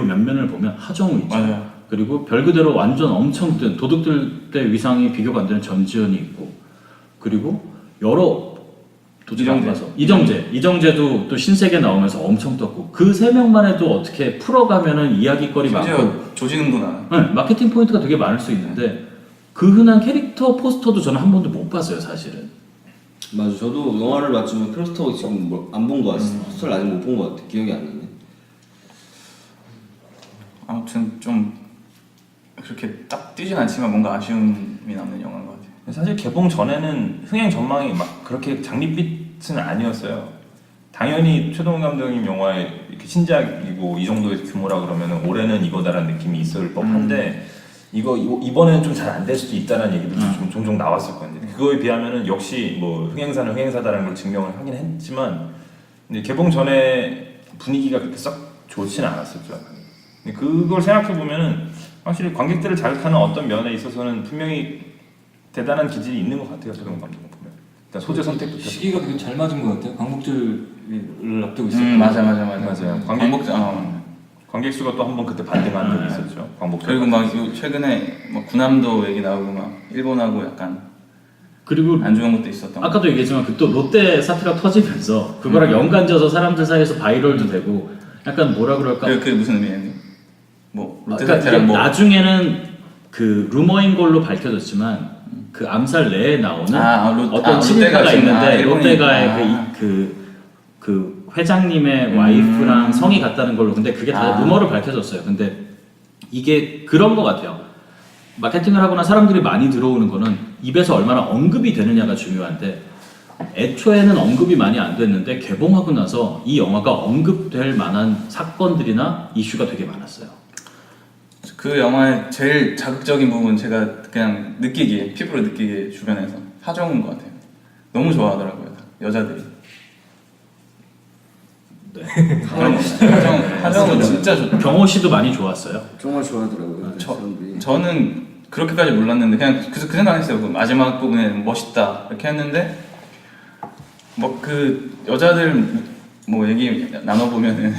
몇면을 보면 하정우 있죠. 맞아요. 그리고 별 그대로 완전 엄청 뜬 도둑들 때 위상이 비교가 안 되는 전지현이 있고 그리고 여러 이정재도 또 신세계 나오면서 엄청 떴고 그 세 명만 해도 어떻게 풀어가면은 이야기거리 많고 심지어 조지능도 나. 네, 마케팅 포인트가 되게 많을 수 있는데 그 흔한 캐릭터 포스터도 저는 한 번도 못 봤어요 사실은. 맞아. 저도 영화를 봤지만 크로스터 지금 뭐 안 본 거 같아. 포스터를 아직 못 본 거 같아. 기억이 안 나네. 아무튼 좀 그렇게 딱 뛰진 않지만 뭔가 아쉬움이 남는 영화인 것 같아요. 사실 개봉 전에는 흥행 전망이 막 그렇게 장밋빛은 아니었어요. 당연히 최동훈 감독님 영화의 이렇게 신작이고 이 정도의 규모라 그러면 올해는 이거다라는 느낌이 있을 법한데 이번에는 좀 잘 안 될 수도 있다는 얘기도 좀 종종 나왔었거든요. 그거에 비하면은 역시 뭐 흥행사는 흥행사다라는 걸 증명을 하긴 했지만 근데 개봉 전에 분위기가 그렇게 썩 좋지는 않았었죠. 근데 그걸 생각해 보면은 확실히 관객들을 자극하는 어떤 면에 있어서는 분명히 대단한 기질이 있는 것 같아요. 최동훈 감독은 보면. 일단 소재 선택부터 시기가 되게 잘 맞은 것 같아요. 광복절을 앞두고 있었고. 맞아요. 광복절. 관객 수가 또 한 번 그때 반등한 적이 있었죠. 광복절. 그리고 막 최근에 뭐 군함도 얘기 나오고 막 일본하고 약간 그리고 안 좋은 것도 있었던. 아까도 얘기했지만 그 또 롯데 사태가 터지면서 그거랑 연관져서 사람들 사이에서 바이럴도 되고 약간 뭐라 그럴까? 그게 무슨 의미예요? 뭐 롯데 그러니까 사태랑 뭐 나중에는 그 루머인 걸로 밝혀졌지만 그 암살 내에 나오는 어떤 친일파가 있는데 롯데가의 그 회장님의 와이프랑 성이 같다는 걸로 근데 그게 다 루머로 밝혀졌어요. 근데 이게 그런 것 같아요. 마케팅을 하거나 사람들이 많이 들어오는 거는 입에서 얼마나 언급이 되느냐가 중요한데 애초에는 언급이 많이 안 됐는데 개봉하고 나서 이 영화가 언급될 만한 사건들이나 이슈가 되게 많았어요. 그 영화의 제일 자극적인 부분 제가 그냥 피부로 느끼기에 주변에서 하정우인 것 같아요. 너무 좋아하더라고요 여자들이. 네. 하정우 진짜 좋다. 경호 씨도 많이 좋았어요. 정말 좋아하더라고요. 사람들이. 저는 그렇게까지 몰랐는데 그냥 그 생각했어요. 그 마지막 부분에 멋있다 이렇게 했는데 뭐 그 여자들 뭐 얘기 나눠보면은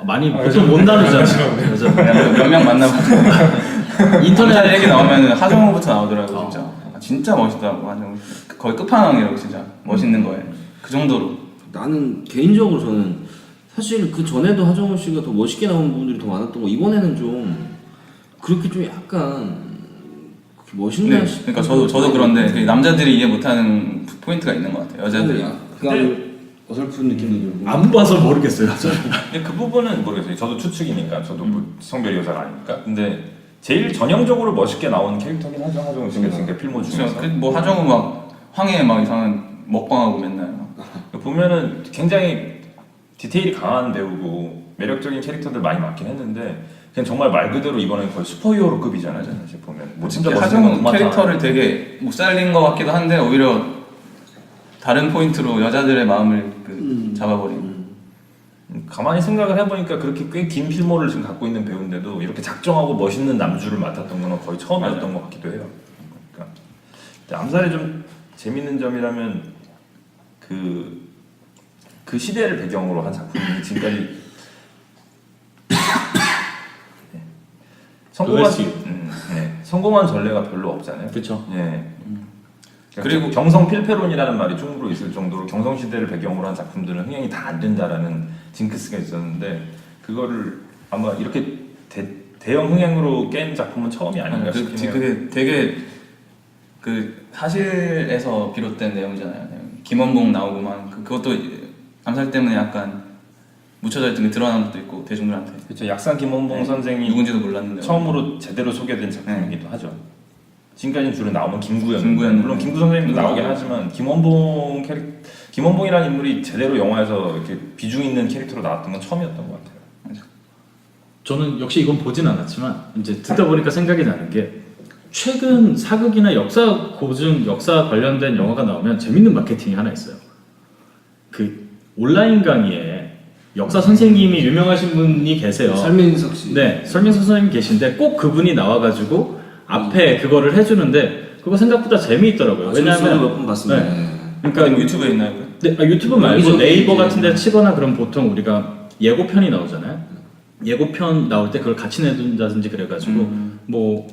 많이 보통 못 나누잖아요. 그래서 몇 명 만나가지고 인터넷 얘기 나오면 하정우부터 나오더라고요. 진짜 진짜 멋있다고 하정우. 거의 끝판왕이라고 진짜 멋있는 거예요. 그 정도로. 나는 개인적으로 저는 사실 그 전에도 하정우 씨가 더 멋있게 나온 부분들이 더 많았던 거 이번에는 좀 그렇게 좀 약간 그렇게 멋있나 싶. 그러니까 저도 그런데 그 남자들이 이해 못하는 포인트가 있는 것 같아요. 여자들이. 약간 어설픈 느낌도 들고. 안 봐서 모르겠어요. 근데 그 부분은 모르겠어요. 저도 추측이니까 저도 뭐 성별이 여자가 아니니까. 근데 제일 전형적으로 멋있게 나온 캐릭터긴 하죠. 하정우 씨가 지금 필모 중에서. 그렇죠. 뭐 하정우 막 황해 막 이상한 먹방하고 맨날 막. 보면은 굉장히 디테일이 강한 배우고 매력적인 캐릭터들 많이 맡긴 했는데 그냥 정말 말 그대로 이번엔 거의 슈퍼히어로급이잖아요. 사실 보면 뭐 진짜 하정우 캐릭터를 되게 못 살린 것 같기도 한데 오히려 다른 포인트로 여자들의 마음을 잡아버리는. 가만히 생각을 해보니까 그렇게 꽤 긴 필모를 지금 갖고 있는 배우인데도 이렇게 작정하고 멋있는 남주를 맡았던 거는 거의 처음이었던 것 같기도 해요. 그러니까 암살의 좀 재밌는 점이라면 그 시대를 배경으로 한 작품이 지금까지 네. 성공한 전례가 별로 없잖아요. 그렇죠. 예. 그리고 경성 필패론이라는 말이 충무로 있을 정도로 경성 시대를 배경으로 한 작품들은 흥행이 다 안 된다라는 징크스가 있었는데 그거를 아마 이렇게 대형 흥행으로 깬 작품은 처음이 아닌가 싶긴 해요. 그게 되게 그 사실에서 비롯된 내용이잖아요. 김원봉 나오고만 그것도 암살 때문에 약간 묻혀져 있던 게 드러난 것도 있고 대중들한테 그렇죠. 약산 김원봉 선생이 누군지도 몰랐는데 처음으로 제대로 소개된 작품이기도 하죠. 지금까지는 주로 나오면 김구현. 김구현. 물론 김구 선생님도 나오긴 하지만 김원봉이라는 인물이 제대로 영화에서 이렇게 비중 있는 캐릭터로 나왔던 건 처음이었던 것 같아요. 저는 역시 이건 보진 않았지만 이제 듣다 보니까 생각이 나는 게 최근 사극이나 역사 고증 역사 관련된 영화가 나오면 재밌는 마케팅이 하나 있어요. 그 온라인 강의에 역사 선생님이 유명하신 분이 계세요. 설민석 씨. 네, 설민석 선생님 계신데 꼭 그분이 나와가지고 앞에 그거를 해주는데 그거 생각보다 재미있더라고요. 왜냐하면 몇번 봤습니다. 네. 그러니까 그러니까 유튜브에 있나요? 네, 유튜브 말고 여기저기 네이버 이제. 같은 데 치거나 그럼 보통 우리가 예고편이 나오잖아요. 예고편 나올 때 그걸 같이 내둔다든지 그래가지고 뭐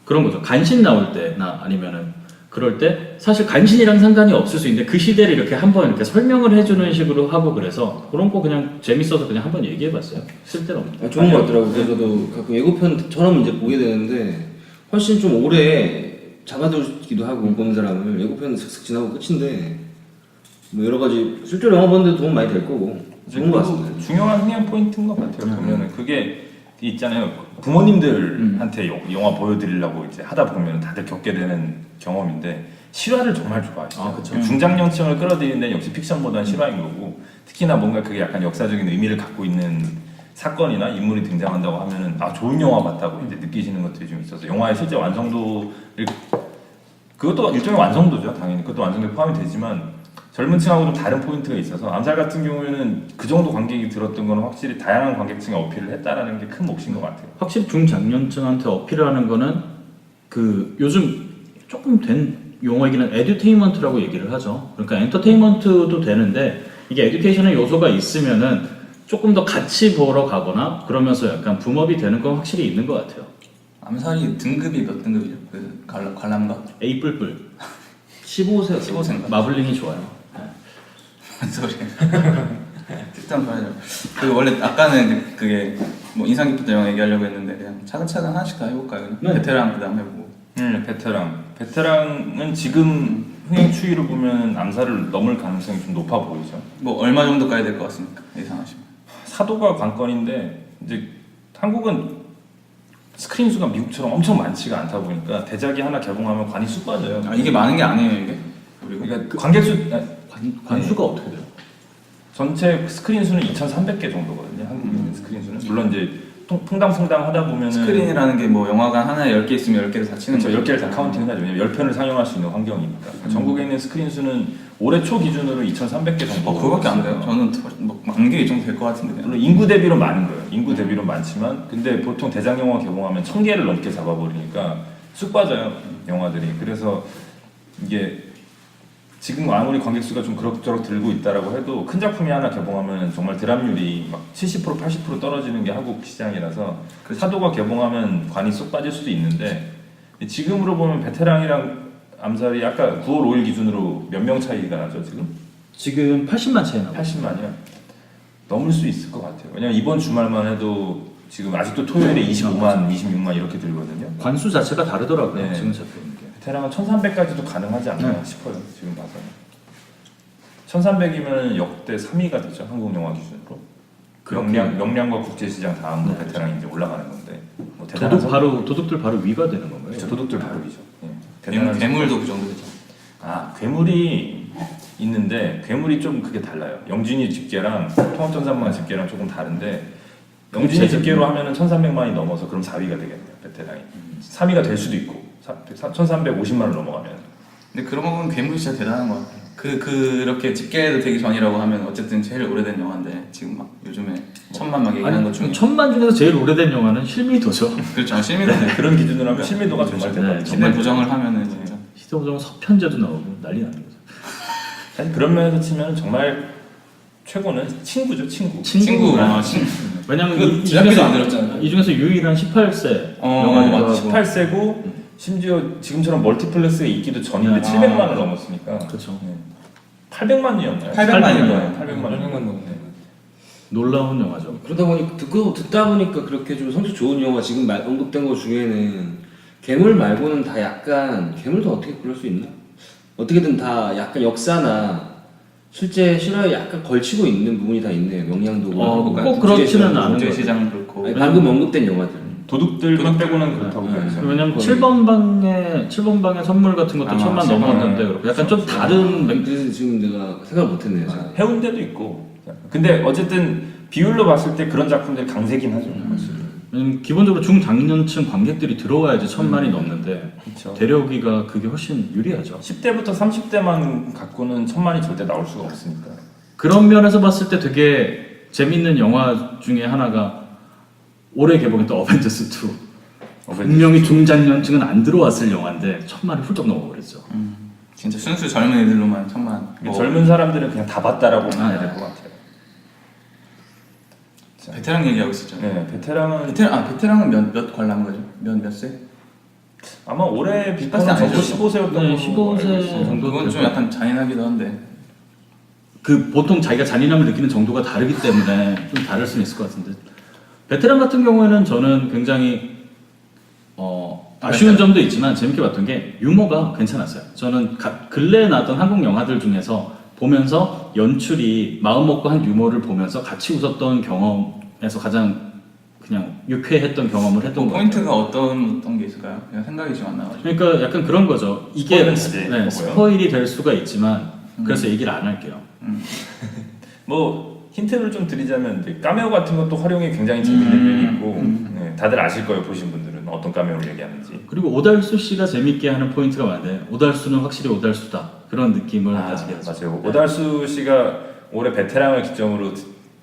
그런 거죠. 간신 나올 때나 아니면은 그럴 때 사실 간신이랑 상관이 없을 수 있는데 그 시대를 이렇게 한번 이렇게 설명을 해주는 식으로 하고 그래서 그런 거 그냥 재밌어서 그냥 한번 얘기해봤어요. 쓸데없는. 좋은 것 같더라고요. 그래서 저도 가끔 예고편 처럼 이제 보게 되는데 훨씬 좀 오래 잡아두기도 하고 보는 사람을 예고편 슥슥 지나고 끝인데 뭐 여러 가지 실제로 영화 보는데 도움 많이 될 거고 좋은 것 같습니다. 중요한 흥행 포인트인 것 같아요. 보면은 그게 있잖아요. 부모님들한테 영화 보여드리려고 이제 하다 보면 다들 겪게 되는 경험인데 실화를 정말 좋아하시죠. 아, 그쵸. 중장년층을 끌어들이는 데는 역시 픽션보다는 실화인 거고 특히나 뭔가 그게 약간 역사적인 의미를 갖고 있는 사건이나 인물이 등장한다고 하면은 아 좋은 영화 같다고 이제 느끼시는 것들이 좀 있어서 영화의 실제 완성도를 그것도 일종의 완성도죠. 당연히 그것도 완성도에 포함이 되지만 젊은 층하고 좀 다른 포인트가 있어서 암살 같은 경우에는 그 정도 관객이 들었던 거는 확실히 다양한 관객층에 어필을 했다라는 게 큰 몫인 것 같아요. 확실히 중장년층한테 어필하는 거는 그 요즘 조금 된 용어이기는 에듀테인먼트라고 얘기를 하죠. 그러니까 엔터테인먼트도 되는데 이게 에듀케이션의 요소가 있으면은 조금 더 같이 보러 가거나 그러면서 약간 붐업이 되는 건 확실히 있는 것 같아요. 암살이 등급이 몇 등급이죠? 그 관람가? A 뿔뿔 15세 15세인가? 마블링이 좋아요. 뭔 소리야? 일단 봐야죠. 그 원래 아까는 그게 뭐 인상 깊었던 영화 얘기하려고 했는데 그냥 차근차근 하나씩 다 해볼까요? 그냥? 네. 베테랑 그다음 해보고. 베테랑은 지금 흥행 추이로 보면 암살을 넘을 가능성이 좀 높아 보이죠. 뭐 얼마 정도 가야 될 것 같습니까? 예상하시면. 사도가 관건인데 이제 한국은 스크린 수가 미국처럼 엄청 많지가 않다 보니까 대작이 하나 개봉하면 관이 쑥 빠져요. 아 이게 많은 게 아니에요 이게? 그리고 그러니까 관객 수 관수가 어떻게 돼요? 전체 스크린 수는 2,300개 정도거든요. 한국에 있는 스크린 수는 물론 이제 퐁당퐁당 하다 보면은 스크린이라는 게 뭐 영화관 하나에 10개 있으면 10개를 다 치는 그렇죠. 거죠. 10개를 다 카운팅을 하죠. 왜냐면 10편을 상영할 수 있는 환경이니까. 전국에 있는 스크린 수는 올해 초 기준으로 2,300개 정도. 그거밖에 안 돼요. 저는 뭐 10,000개 이 정도 될 것 같은데 그냥. 물론 인구 대비로 많은 거예요. 인구 대비로 많지만 근데 보통 대작 영화 개봉하면 1,000개를 넘게 잡아버리니까 쑥 빠져요. 영화들이. 그래서 이게 지금 아무리 관객 수가 좀 그럭저럭 들고 있다라고 해도 큰 작품이 하나 개봉하면 정말 드랍률이 막 70% 80% 떨어지는 게 한국 시장이라서 사도가 개봉하면 관이 쏙 빠질 수도 있는데 지금으로 보면 베테랑이랑 암살이 아까 9월 5일 기준으로 몇 명 차이가 나죠 지금? 지금 80만 차이 나고 80만이요? 넘을 수 있을 것 같아요. 왜냐면 이번 주말만 해도 지금 아직도 토요일에 25만, 26만 이렇게 들거든요. 관수 자체가 다르더라고요. 네. 지금 잡히는 게. 베테랑은 1300까지도 가능하지 않나 싶어요. 지금 봐서는. 1300이면 역대 3위가 되죠. 한국 영화 기준으로. 명량과 국제시장 다음으로 네, 베테랑이 이제 올라가는 건데. 뭐 대단한 도둑들 바로 위가 되는 건가요? 그렇죠. 도둑들 바로 위죠. 예. 대단한 괴물도 그 정도 되죠. 아 괴물이 있는데 괴물이 좀 그게 달라요. 영진이 집계랑 통합전산망 집계랑 조금 다른데 영진이 집계로 하면은 1,300만이 넘어서 그럼 4위가 되겠네요. 베테랑이 3위가 될 수도 있고 1,350만을 넘어가면 근데 그런 거 보면 괴물이 진짜 대단한 것 같아요. 그렇게 집계도 되기 전이라고 하면 어쨌든 제일 오래된 영화인데 지금 막 요즘에 천만 막 얘기하는 것 중에 천만 중에서 제일 오래된 영화는 실미도죠. 그렇죠. 실미도 그런 기준으로 하면 실미도가 정말 네, 대단하죠. 시대 부정을 하면은 진짜 시대보정 서편제도 나오고 난리 나는 거죠. 사실 그런 면에서 치면 정말 최고는 친구죠, 친구. 친구. 왜냐면 그 제작비도 안 들었잖아요. 이 중에서 유일한 18세 영화죠. 영화기도 하고 18세고 심지어 지금처럼 멀티플렉스에 있기도 전인데 네. 700만을 넘었으니까. 그렇죠. 800만이었나요? 800만 일 거예요. 800만. 800만 넘네. 놀라운 영화죠. 그러다 보니 듣다 보니까 그렇게 좀 성적 좋은 영화 지금 언급된 것 중에는 괴물 말고는 다 약간 괴물도 어떻게 그럴 수 있나? 어떻게든 다 약간 역사나 실제 실화에 약간 걸치고 있는 부분이 다 있네요. 명량도 꼭 그렇지는 않은 국제 것 시장 그렇고 아니, 방금 언급된 영화들. 도둑들만 빼고는 그렇다고 봐야죠. 왜냐면 거의. 7번 방의 선물 같은 것도 아마 천만 7번 넘었는데 그렇고 약간 좀 다른 그래서 지금 내가 생각 못했네요. 제가. 해운대도 있고. 근데 어쨌든 비율로 봤을 때 그런 작품들이 강세긴 하죠. 기본적으로 중장년층 관객들이 들어와야지 천만이 넘는데 그렇죠. 대려기가 그게 훨씬 유리하죠. 10대부터 30대만 갖고는 천만이 절대 나올 수가 없으니까. 그런 면에서 봤을 때 되게 재밌는 영화 중에 하나가 올해 개봉했던 어벤져스 2. 분명히 중장년층은 안 들어왔을 영화인데 천만이 훌쩍 넘어버렸죠. 진짜 순수 젊은 애들로만 천만. 젊은 사람들은 그냥 다 봤다라고 봐야 될 것 같아요. 베테랑 얘기하고 있었죠. 네, 베테랑은 베테랑은 몇 관람 거죠? 몇 세? 아마 올해 비슷한 비슷하지 정도 않으셨죠? 15세였던 네, 15세 정도. 그건 좀 약간 잔인하기도 한데. 그 보통 자기가 잔인함을 느끼는 정도가 다르기 때문에 좀 다를 수는 있을 것 같은데 베테랑 같은 경우에는 저는 굉장히 아쉬운 점도 있지만 재밌게 봤던 게 유머가 괜찮았어요. 저는 근래에 나왔던 한국 영화들 중에서 보면서 연출이 마음 먹고 한 유머를 보면서 같이 웃었던 경험에서 가장 그냥 유쾌했던 경험을 했던 것 같아요. 포인트가 어떤 게 있을까요? 그냥 생각이 지금 안 나가지고. 그러니까 약간 그런 거죠. 이게 스포일은 되지, 스포일이 될 수가 있지만 그래서 얘기를 안 할게요. 뭐 힌트를 좀 드리자면 이제 카메오 같은 것도 활용이 굉장히 재밌는 면이 있고 네, 다들 아실 거예요. 보신 분들은 어떤 카메오를 얘기하는지. 그리고 오달수 씨가 재밌게 하는 포인트가 많은데 오달수는 확실히 오달수다 그런 느낌을 가지게 하죠. 맞아요. 오달수 씨가 올해 베테랑을 기점으로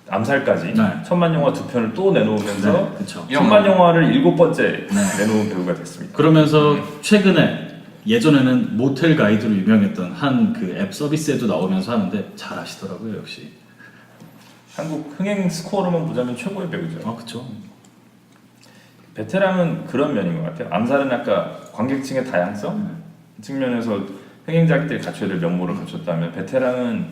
암살까지 네. 천만 영화 2편을 또 내놓으면서 네, 그쵸. 천만 영화를 7번째 내놓은 배우가 됐습니다. 그러면서 최근에 예전에는 모텔 가이드로 유명했던 한 그 앱 서비스에도 나오면서 하는데 잘 하시더라고요 역시. 한국 흥행 스코어로만 보자면 최고의 배우죠. 아 그렇죠. 베테랑은 그런 면인 것 같아요. 암살은 아까 관객층의 다양성 측면에서 흥행작들이 갖춰야 될 면모를 갖췄다면 베테랑은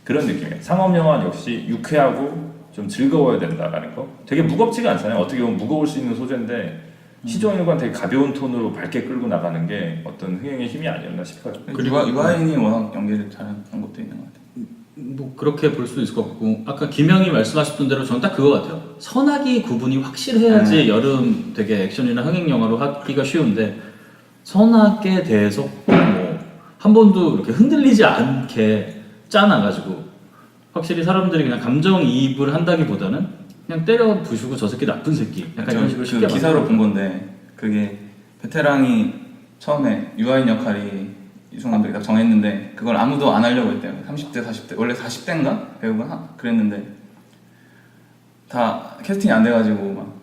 그런 느낌이에요. 상업 영화 역시 유쾌하고 좀 즐거워야 된다라는 거. 되게 무겁지가 않잖아요. 어떻게 보면 무거울 수 있는 소재인데 시종일관 되게 가벼운 톤으로 밝게 끌고 나가는 게 어떤 흥행의 힘이 아니었나 싶어요. 그리고 유아인이 워낙 연기를 잘하는 것도 있는 것 같아요. 뭐 그렇게 볼 수도 있을 것 같고 아까 김영희 말씀하셨던 대로 저는 딱 그거 같아요. 선악이 구분이 확실해야지 여름 되게 액션이나 흥행 영화로 하기가 쉬운데 선악에 대해서 뭐 한 번도 이렇게 흔들리지 않게 짜놔가지고 확실히 사람들이 그냥 감정이입을 한다기보다는 그냥 때려 부수고 저 새끼 나쁜 새끼 약간 이런 식으로 쉽게 그 기사로 본 건데 그게 베테랑이 처음에 유아인 역할이 이승훈 감독이 딱 정했는데 그걸 아무도 안 하려고 했대요. 30대 40대 원래 40대인가 배우가 그랬는데 다 캐스팅이 안 돼가지고 막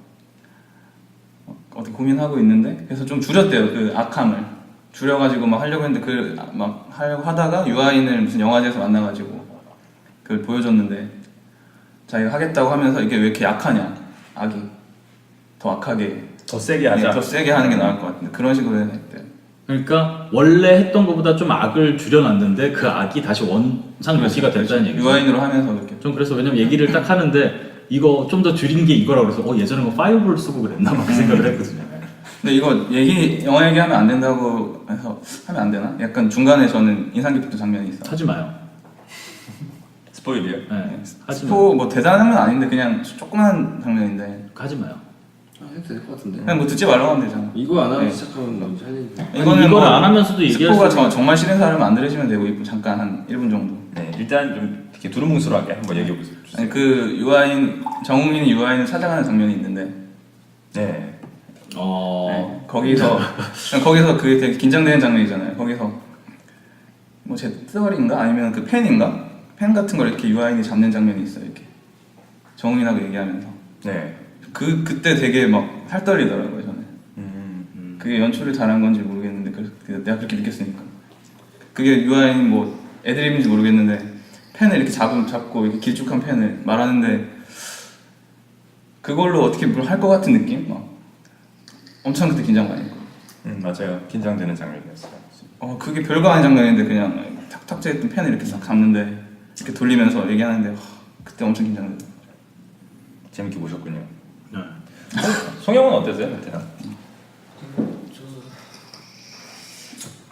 어떻게 고민하고 있는데 그래서 좀 줄였대요. 그 악함을 줄여가지고 막 하려고 했는데 그 막 하려고 하다가 유아인을 무슨 영화제에서 만나가지고 그걸 보여줬는데 자기가 하겠다고 하면서 이게 왜 이렇게 약하냐 악이 더 악하게 더 세게 하자. 더 세게 하는 게 나을 것 같은데 그런 식으로 했대요. 그러니까 원래 했던 것보다 좀 악을 줄여놨는데 그 악이 다시 원상 유지가 됐다는 얘기죠. 유아인으로 하면서 이렇게 좀 그래서 왜냐면 얘기를 딱 하는데 이거 좀 더 줄인 게 이거라고 그래서 예전에 뭐 파이브를 쓰고 그랬나 막 그 생각을 했거든요. 근데 이거 영화 얘기하면 안 된다고 해서 하면 안 되나? 약간 중간에 저는 인상 깊었던 장면이 있어. 하지 마요. 스포일이요? 네, 하지 마요. 스포 뭐 대단한 장면 아닌데 그냥 조그만 장면인데 하지 마요. 해도 될 것 같은데. 그냥 뭐 듣지 말라고 하면 되잖아. 이거 안 하고 네. 시작하면 너무 잘리지. 이거를 뭐 안 하면서도 얘기할 스포가 수 있는- 정말 싫은 사람은 안 들으시면 되고 잠깐 한 1분 정도. 네, 일단 좀 이렇게 두루뭉술하게 한번 얘기해 보세요. 아니 그 유아인 정우민이 유아인을 찾아가는 장면이 있는데 네. 네, 거기서 그 되게 긴장되는 장면이잖아요. 거기서 뭐 제트월인가 아니면 그 펜인가? 펜 같은 걸 이렇게 유아인이 잡는 장면이 있어요. 이렇게 정인하고 얘기하면서 네. 그때 되게 막 살떨리더라고요 저는. 그게 연출을 잘한 건지 모르겠는데 내가 그렇게 느꼈으니까. 그게 유아인 뭐 애드립인지 모르겠는데 펜을 이렇게 잡고 이렇게 길쭉한 펜을 말하는데 그걸로 어떻게 뭘 할 것 같은 느낌? 막 엄청 그때 긴장 많이 했고. 맞아요. 긴장되는 장면이었어요. 그게 별거 아닌 장면인데 그냥 탁탁지했던 펜을 이렇게 싹 잡는데 이렇게 돌리면서 얘기하는데 그때 엄청 긴장돼요. 재밌게 보셨군요. 네. 송영은 어땠어요, 베테랑?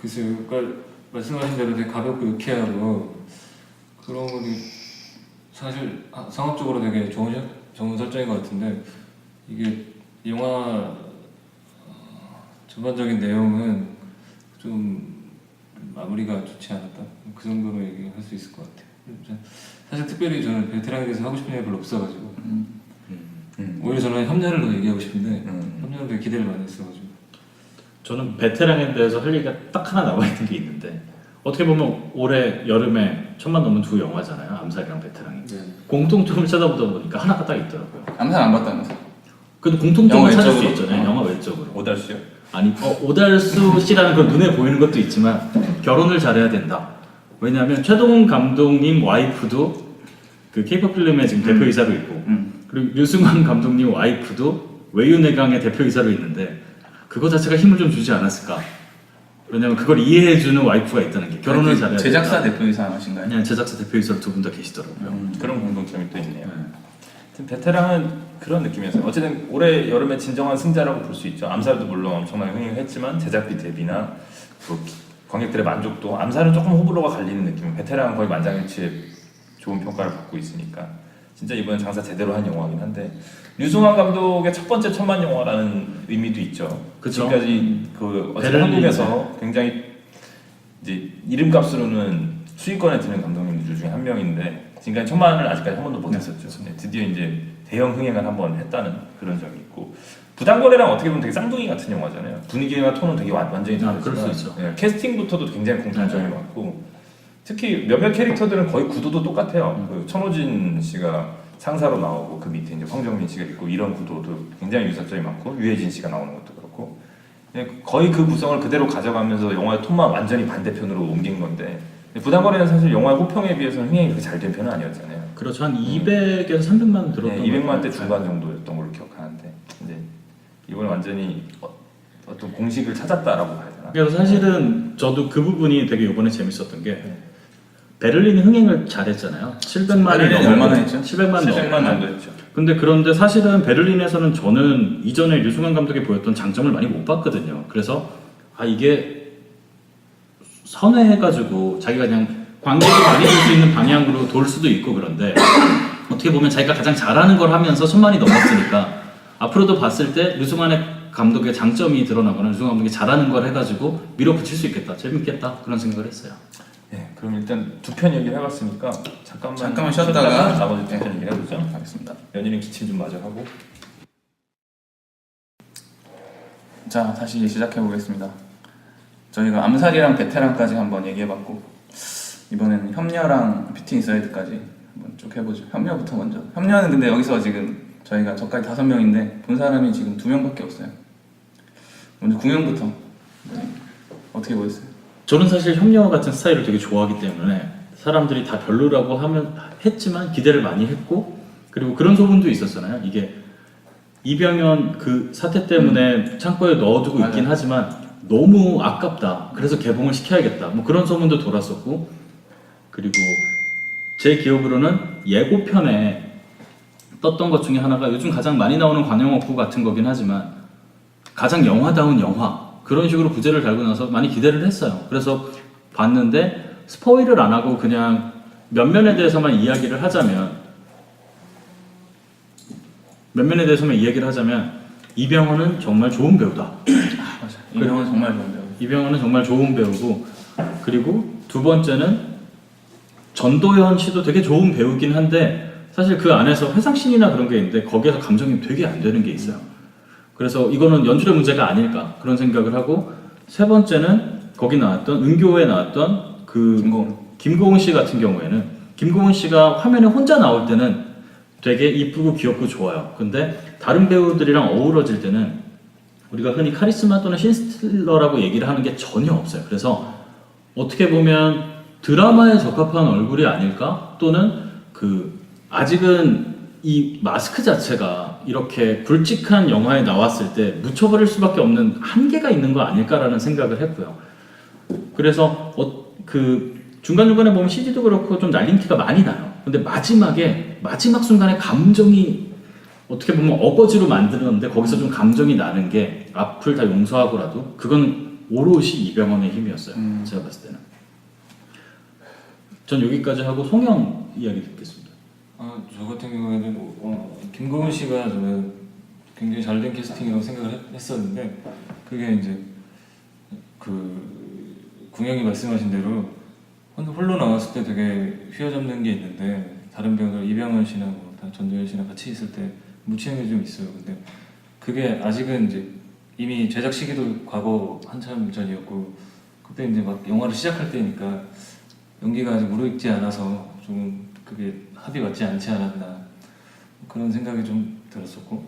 글쎄요, 그러니까 말씀하신 대로 되게 가볍고 유쾌하고 그런 거는 사실 상업적으로 되게 좋은 설정인 것 같은데 이게 영화 전반적인 내용은 좀 마무리가 좋지 않았다. 그 정도로 얘기할 수 있을 것 같아요. 사실 특별히 저는 베테랑에 대해서 하고 싶은 얘기 별로 없어가지고 오히려 저는 협녀를 더 얘기하고 싶은데 협녀는 되게 기대를 많이 했어가지고 저는 베테랑에 대해서 할 얘기가 딱 하나 남아있는 게 있는데 어떻게 보면 올해 여름에 1000만 넘은 두 영화잖아요. 암살이랑 베테랑이. 공통점을 찾아보다 보니까 하나가 딱 있더라고요. 암살 안 봤다면서? 그래도 공통점을 영화 찾을 수 외적으로? 있잖아요. 영화 외적으로. 오달수요? 아니 오달수 씨라는 건 눈에 보이는 것도 있지만 결혼을 잘해야 된다. 왜냐하면 최동훈 감독님 와이프도 그 K-pop 필름의 지금 대표이사로 있고 그리고 류승환 감독님 와이프도 외유내강의 대표이사로 있는데 그거 자체가 힘을 좀 주지 않았을까. 왜냐면 그걸 이해해주는 와이프가 있다는 게 결혼을 아니, 잘해야 제작사 된다. 대표이사 하신가요? 그냥 제작사 대표이사로 두 분 다 계시더라고요. 그런 공통점이 또 있네요. 하여튼 베테랑은 그런 느낌이었어요. 어쨌든 올해 여름에 진정한 승자라고 볼 수 있죠. 암살도 물론 엄청나게 흥행했지만 제작비 대비나 또 관객들의 만족도, 암살은 조금 호불호가 갈리는 느낌. 베테랑은 거의 만장일치의 좋은 평가를 받고 있으니까 진짜 이번엔 장사 제대로 한 영화긴 한데 류승환 감독의 첫 번째 천만 영화라는 의미도 있죠. 그쵸. 지금까지 그 어쨌든 베를린, 한국에서 굉장히 이제 이름값으로는 수익권에 드는 감독님들 중에 한 명인데 지금까지 천만을 아직까지 한 번도 못 했었죠. 네, 드디어 이제 대형 흥행을 한번 했다는 그런 점이 있고 부당거래랑 어떻게 보면 되게 쌍둥이 같은 영화잖아요. 분위기나 톤은 되게 완전히 다르지만 그럴 수 있죠. 예, 캐스팅부터도 굉장히 공통점이 많고 특히 몇몇 캐릭터들은 거의 구도도 똑같아요. 그 천호진 씨가 상사로 나오고 그 밑에 이제 황정민 씨가 있고 이런 구도도 굉장히 유사점이 많고 유해진 씨가 나오는 것도 그렇고 거의 그 구성을 그대로 가져가면서 영화의 톤만 완전히 반대편으로 옮긴 건데 부당거래는 사실 영화의 호평에 비해서는 흥행이 그렇게 잘 된 편은 아니었잖아요. 그렇죠. 한 200에서 300만 들었던 네, 200만 대 것 같아요. 중반 정도였던 걸로 기억하는데 이제 이번에 완전히 어떤 공식을 찾았다라고 봐야 되나? 그래서 사실은 저도 그 부분이 되게 이번에 재밌었던 게 베를린이 흥행을 잘했잖아요. 700만이 베를린이 얼마나 했죠? 700만 700만 넘었나? 정도 했죠. 그런데 사실은 베를린에서는 저는 이전에 류승환 감독이 보였던 장점을 많이 못 봤거든요. 그래서 이게 선회해가지고 자기가 그냥 관객이 많이 볼 수 있는 방향으로 돌 수도 있고 그런데 어떻게 보면 자기가 가장 잘하는 걸 하면서 1000만이 넘었으니까 앞으로도 봤을 때 류승환의 감독의 장점이 드러나거나 류승환 감독이 잘하는 걸 해가지고 밀어붙일 수 있겠다, 재밌겠다 그런 생각을 했어요. 네, 그럼 일단 두 편 얘기를 해봤으니까 잠깐만 쉬었다가 나머지 두 편 얘기를 해보죠. 하겠습니다. 연일은 기침 좀 마저 하고. 자, 다시 시작해 보겠습니다. 저희가 암살이랑 베테랑까지 한번 얘기해봤고 이번에는 협녀랑 뷰티 인사이드까지 한번 쭉 해보죠. 협녀부터 먼저. 협녀는 근데 여기서 지금 저희가 저까지 5명인데 본 사람이 지금 2명밖에 없어요. 먼저 궁영부터 어떻게 보였어요? 저는 사실 협녀 같은 스타일을 되게 좋아하기 때문에 사람들이 다 별로라고 했지만 기대를 많이 했고 그리고 그런 소문도 있었잖아요. 이게 이병헌 그 사태 때문에 창고에 넣어두고 있긴 맞아요. 하지만 너무 아깝다. 그래서 개봉을 시켜야겠다. 뭐 그런 소문도 돌았었고 그리고 제 기억으로는 예고편에 떴던 것 중에 하나가 요즘 가장 많이 나오는 관용어구 같은 거긴 하지만 가장 영화다운 영화 그런 식으로 부제를 달고 나서 많이 기대를 했어요. 그래서 봤는데 스포일을 안 하고 그냥 면면에 대해서만 이야기를 하자면 이병헌은 정말 좋은 배우다. 맞아. 이병헌은 정말 좋은 배우. 이병헌은 정말 좋은 배우고 그리고 두 번째는 전도연 씨도 되게 좋은 배우긴 한데 사실 그 안에서 회상씬이나 그런 게 있는데 거기에서 감정이 되게 안 되는 게 있어요. 그래서 이거는 연출의 문제가 아닐까 그런 생각을 하고 세 번째는 거기 나왔던 은교에 나왔던 김고은 씨 같은 경우에는 김고은 씨가 화면에 혼자 나올 때는 되게 이쁘고 귀엽고 좋아요. 근데 다른 배우들이랑 어우러질 때는 우리가 흔히 카리스마 또는 신스틸러라고 얘기를 하는 게 전혀 없어요. 그래서 어떻게 보면 드라마에 적합한 얼굴이 아닐까? 또는 아직은 이 마스크 자체가 이렇게 굵직한 영화에 나왔을 때 묻혀버릴 수밖에 없는 한계가 있는 거 아닐까라는 생각을 했고요. 그래서 중간중간에 보면 CG도 그렇고 좀 날린 티가 많이 나요. 근데 마지막 순간에 감정이 어떻게 보면 어거지로 만들었는데 거기서 좀 감정이 나는 게 앞을 다 용서하고라도 그건 오롯이 이병헌의 힘이었어요. 제가 봤을 때는. 전 여기까지 하고 송영 이야기 듣겠습니다. 저 같은 경우에는 김고은 씨가 저는 굉장히 잘된 캐스팅이라고 생각을 했었는데 그게 이제 궁영이 말씀하신 대로 홀로 나왔을 때 되게 휘어잡는 게 있는데 다른 배우들 이병헌 씨나 전도연 씨나 같이 있을 때 묻히는 게 좀 있어요. 근데 그게 아직은 이제 이미 제작 시기도 과거 한참 전이었고 그때 이제 막 영화를 시작할 때니까 연기가 아직 무르익지 않아서 좀 그게 합이 맞지 않지 않았나 그런 생각이 좀 들었었고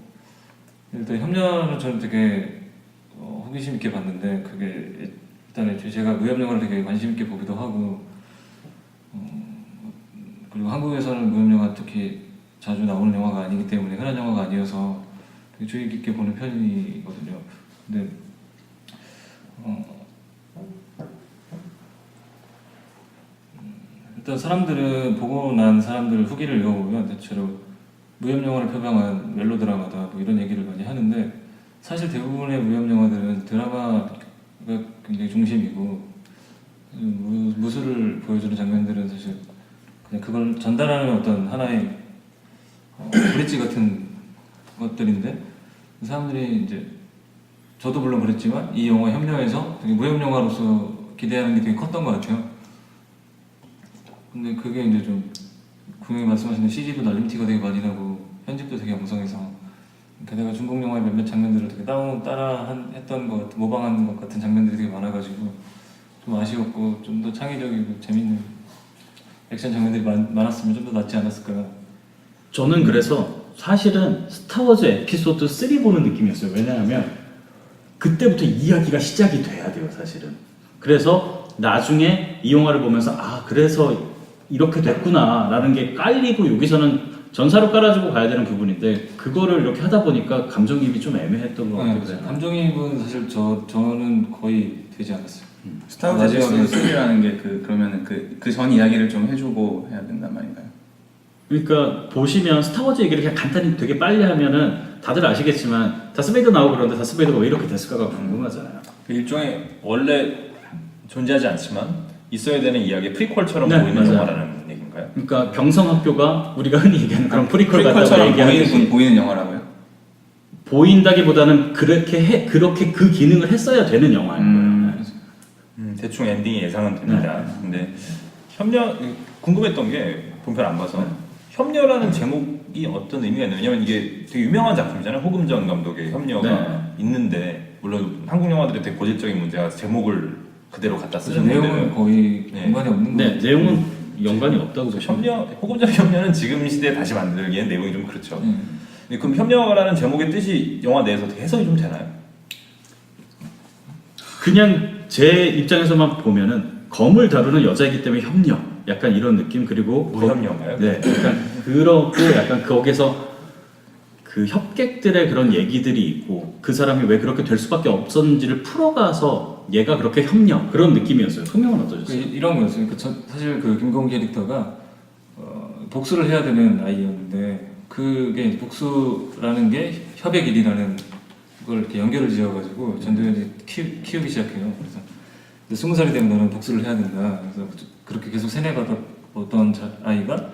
일단 협녀는 저는 되게 호기심 있게 봤는데 그게 일단 제가 무협 영화를 되게 관심 있게 보기도 하고 그리고 한국에서는 무협 영화 특히 자주 나오는 영화가 아니기 때문에 흔한 영화가 아니어서 되게 주의 깊게 보는 편이거든요. 근데 일단 사람들은 보고 난 사람들 후기를 읽어보면 대체로 무협 영화를 표방한 멜로 드라마다 뭐 이런 얘기를 많이 하는데 사실 대부분의 무협 영화들은 드라마가 굉장히 중심이고 무술을 보여주는 장면들은 사실 그냥 그걸 전달하는 어떤 하나의 브릿지 같은 것들인데 사람들이 이제 저도 물론 그랬지만 이 영화 협녀에서 되게 무협 영화로서 기대하는 게 되게 컸던 것 같아요. 근데 그게 이제 좀 분명히 말씀하신 CG도 날림티가 되게 많이 나고 편집도 되게 엉성해서 게다가 중국 영화의 몇몇 장면들을 되게 했던 것 같은 모방한 것 같은 장면들이 되게 많아가지고 좀 아쉬웠고 좀 더 창의적이고 재밌는 액션 장면들이 많았으면 좀 더 낫지 않았을까. 저는 그래서 사실은 스타워즈 에피소드 3 보는 느낌이었어요. 왜냐하면 그때부터 이야기가 시작이 돼야 돼요, 사실은. 그래서 나중에 이 영화를 보면서 그래서 이렇게 됐구나라는 게 깔리고 여기서는 전사로 깔아주고 가야 되는 부분인데 그거를 이렇게 하다 보니까 감정이입이 좀 애매했던 것 같아요. 네, 감정이입은 사실 저는 거의 되지 않았어요. 스타워즈 에피소드 3라는 게 그러면은 그 전 이야기를 좀 해주고 해야 된단 말인가요? 그러니까 보시면 스타워즈 얘기를 그냥 간단히 되게 빨리 하면은 다들 아시겠지만 다스베이더 나오고 그러는데 다스베이더가 왜 이렇게 됐을까가 궁금하잖아요. 그 일종의 원래 존재하지 않지만 있어야 되는 이야기의 프리퀄처럼 네, 보이는 맞아요. 영화라는 얘기인가요? 그러니까 병성학교가 우리가 흔히 얘기하는 그런 프리퀄 같다고 프리퀄처럼 얘기하듯이 보이는 영화라고요? 보인다기보다는 그렇게 그 기능을 했어야 되는 영화인 거예요. 대충 엔딩이 예상은 됩니다. 근데 협녀 궁금했던 게 본편 안 봐서 협녀라는 제목이 어떤 의미가 있나요? 왜냐면 이게 되게 유명한 작품이잖아요. 호금전 감독의 협녀가 있는데 물론 한국 영화들의 되게 고질적인 문제가 제목을 그대로 갖다 쓰는 내용은 거의 연관이 없는 네, 거죠. 내용은 연관이 없다고 보시면 돼요. 호금전 협녀는 지금 시대에 다시 만들기엔 내용이 좀 그렇죠. 근데 그럼 협녀라는 제목의 뜻이 영화 내에서 어떻게 해석이 좀 되나요? 그냥 제 입장에서만 보면은 검을 다루는 여자이기 때문에 협녀 약간 이런 느낌 그리고 무협녀인가요? 네, 약간 그렇고 약간 거기서 그 협객들의 그런 얘기들이 있고 그 사람이 왜 그렇게 될 수밖에 없었는지를 풀어가서 얘가 그렇게 협녀 그런 느낌이었어요. 성명은 어떠셨어요? 이런 거였어요. 사실 그 김고은 캐릭터가 복수를 해야 되는 아이였는데 그게 복수라는 게 협의 길이라는 그걸 이렇게 연결을 지어가지고 전도연이 키우기 시작해요. 그래서 20살이 되면 너는 복수를 해야 된다. 그래서 그렇게 계속 세뇌받아 어떤 아이가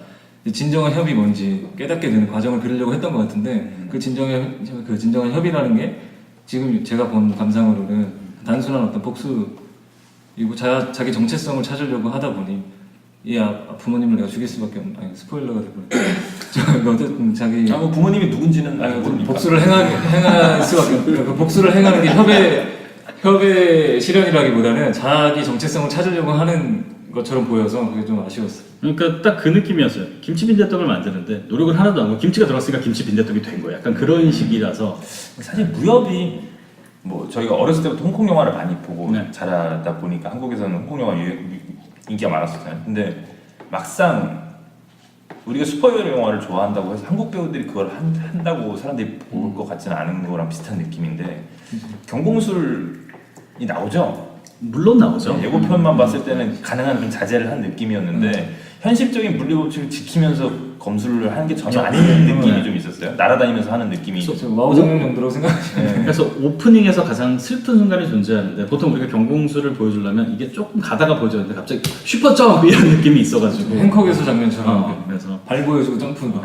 진정한 협이 뭔지 깨닫게 되는 과정을 그리려고 했던 것 같은데 그 진정한 협이라는 게 지금 제가 본 감상으로는 단순한 어떤 복수이고 자기 정체성을 찾으려고 하다 보니 이 부모님을 내가 죽일 수밖에 없는 스포일러가 되고 어쨌든 자기 뭐 부모님이 누군지는 모르니까. 복수를 행할 수밖에 없는 그 복수를 행하는 게 협의 실현이라기보다는 자기 정체성을 찾으려고 하는 것처럼 보여서 그게 좀 아쉬웠어요. 그러니까 딱 그 느낌이었어요. 김치 빈대떡을 만드는데 노력을 하나도 안 하고 김치가 들어갔으니까 김치 빈대떡이 된 거예요. 약간 그런 식이라서 사실 무협이 뭐 저희가 어렸을 때부터 홍콩 영화를 많이 보고 네. 자라다 보니까 한국에서는 홍콩 영화 인기가 많았었잖아요. 근데 막상 우리가 슈퍼히어로 영화를 좋아한다고 해서 한국 배우들이 그걸 한다고 사람들이 볼 것 같지는 않은 거랑 비슷한 느낌인데 경공술이 나오죠. 물론 나오죠. 예고편만 봤을 때는 가능한 좀 자제를 한 느낌이었는데 현실적인 물리법칙을 지키면서 검술을 하는 게 전혀 아닌 느낌이 좀 있었어요. 날아다니면서 하는 느낌이. 저 와우 장면 정도라고 생각하시면 네. 그래서 오프닝에서 가장 슬픈 순간이 존재하는데 보통 우리가 경공술을 보여주려면 이게 조금 가다가 보여주는데 갑자기 슈퍼점프 이런 느낌이 있어가지고 행커에서 장면처럼 그래서 발 보여주고 점프는 거.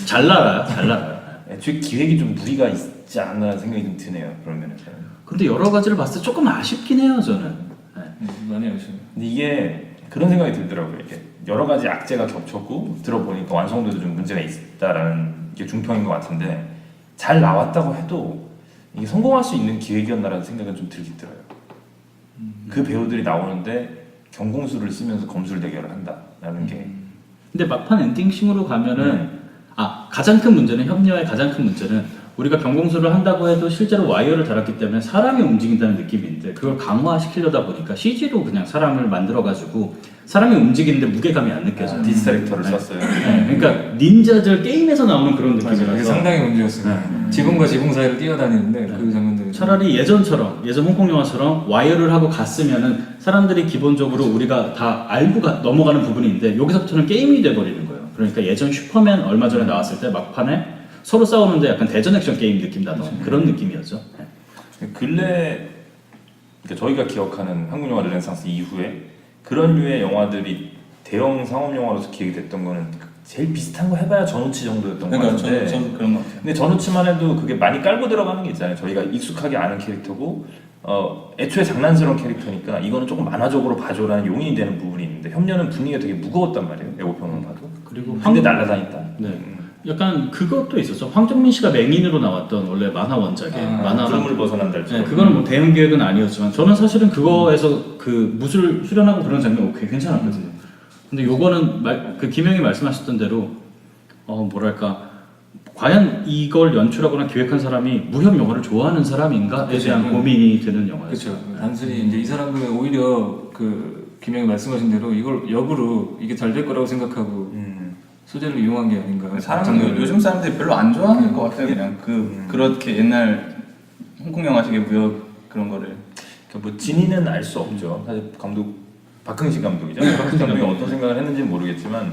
잘 날아요. 잘 날아요. 애초에 기획이 좀 무리가 있지 않나 생각이 좀 드네요. 그런 면에서는. 근데 여러 가지를 봤을 때 조금 아쉽긴 해요 저는. 네. 많이 아쉬워요. 근데 이게 그런 생각이 들더라고요. 이게 여러 가지 악재가 겹쳤고 들어보니까 완성도도 좀 문제가 있다라는 게 중평인 것 같은데 잘 나왔다고 해도 이게 성공할 수 있는 기획이었나라는 생각은 좀 들긴 들어요. 그 배우들이 나오는데 경공술을 쓰면서 검술 대결을 한다라는 게 근데 막판 엔딩식으로 가면은 가장 큰 문제는 협녀의 가장 큰 문제는 우리가 경공술을 한다고 해도 실제로 와이어를 달았기 때문에 사람이 움직인다는 느낌인데 그걸 강화시키려다 보니까 CG로 그냥 사람을 만들어가지고 사람이 움직이는데 무게감이 안 느껴져요. 디스트랙터를 네. 썼어요. 네, 그러니까 닌자들 게임에서 나오는 그런 맞아요. 그게 느낌이라서 상당히 문제였어요. 지붕과 지붕 사이를 뛰어다니는데 그 장면들이 차라리 예전 홍콩 영화처럼 와이어를 하고 갔으면은 사람들이 기본적으로 우리가 다 알고 넘어가는 부분인데 여기서부터는 게임이 돼버리는 거예요. 그러니까 예전 슈퍼맨 얼마 전에 나왔을 때 막판에 서로 싸우는데 약간 대전 액션 게임 느낌 나는 그런 느낌이었죠. 근래 그러니까 저희가 기억하는 한국 영화 르네상스 이후에 그런 류의 영화들이 대형 상업 영화로서 기획이 됐던 거는 제일 비슷한 거 해봐야 전우치 정도였던 것 그러니까 같은데 저는 그런 것 같아요. 근데 전우치만 해도 그게 많이 깔고 들어가는 게 있잖아요. 저희가 익숙하게 아는 캐릭터고 애초에 장난스러운 캐릭터니까 이거는 조금 만화적으로 봐줘라는 용인이 되는 부분이 있는데 협녀는 분위기가 되게 무거웠단 말이에요. 예고편만 봐도. 그리고 근데 날아다닌다. 네. 약간 그것도 있었죠. 황정민 씨가 맹인으로 나왔던 원래 만화 원작에 만화 구름을 벗어난달처럼. 네, 그거는 뭐 대형 기획은 아니었지만 저는 사실은 그거에서 그 무술 수련하고 그런 장면 오케이 괜찮았거든요. 근데 요거는 그 김영이 말씀하셨던 대로 뭐랄까 과연 이걸 연출하거나 기획한 사람이 무협 영화를 좋아하는 사람인가에 대한 고민이 드는 영화였어요. 그렇죠. 단순히 이제 이 사람들은 오히려 그 김영이 말씀하신 대로 이걸 역으로 이게 잘 될 거라고 생각하고 소재를 이용한 게 아닌가. 요즘 사람들이 별로 안 좋아하는 것 같아요. 그냥 그렇게 옛날 홍콩 영화식의 무협 그런 거를. 뭐 진위는 알 수 없죠. 사실 감독 박흥신 감독이잖아요. 박흥신 감독이 어떤 생각을 했는지는 모르겠지만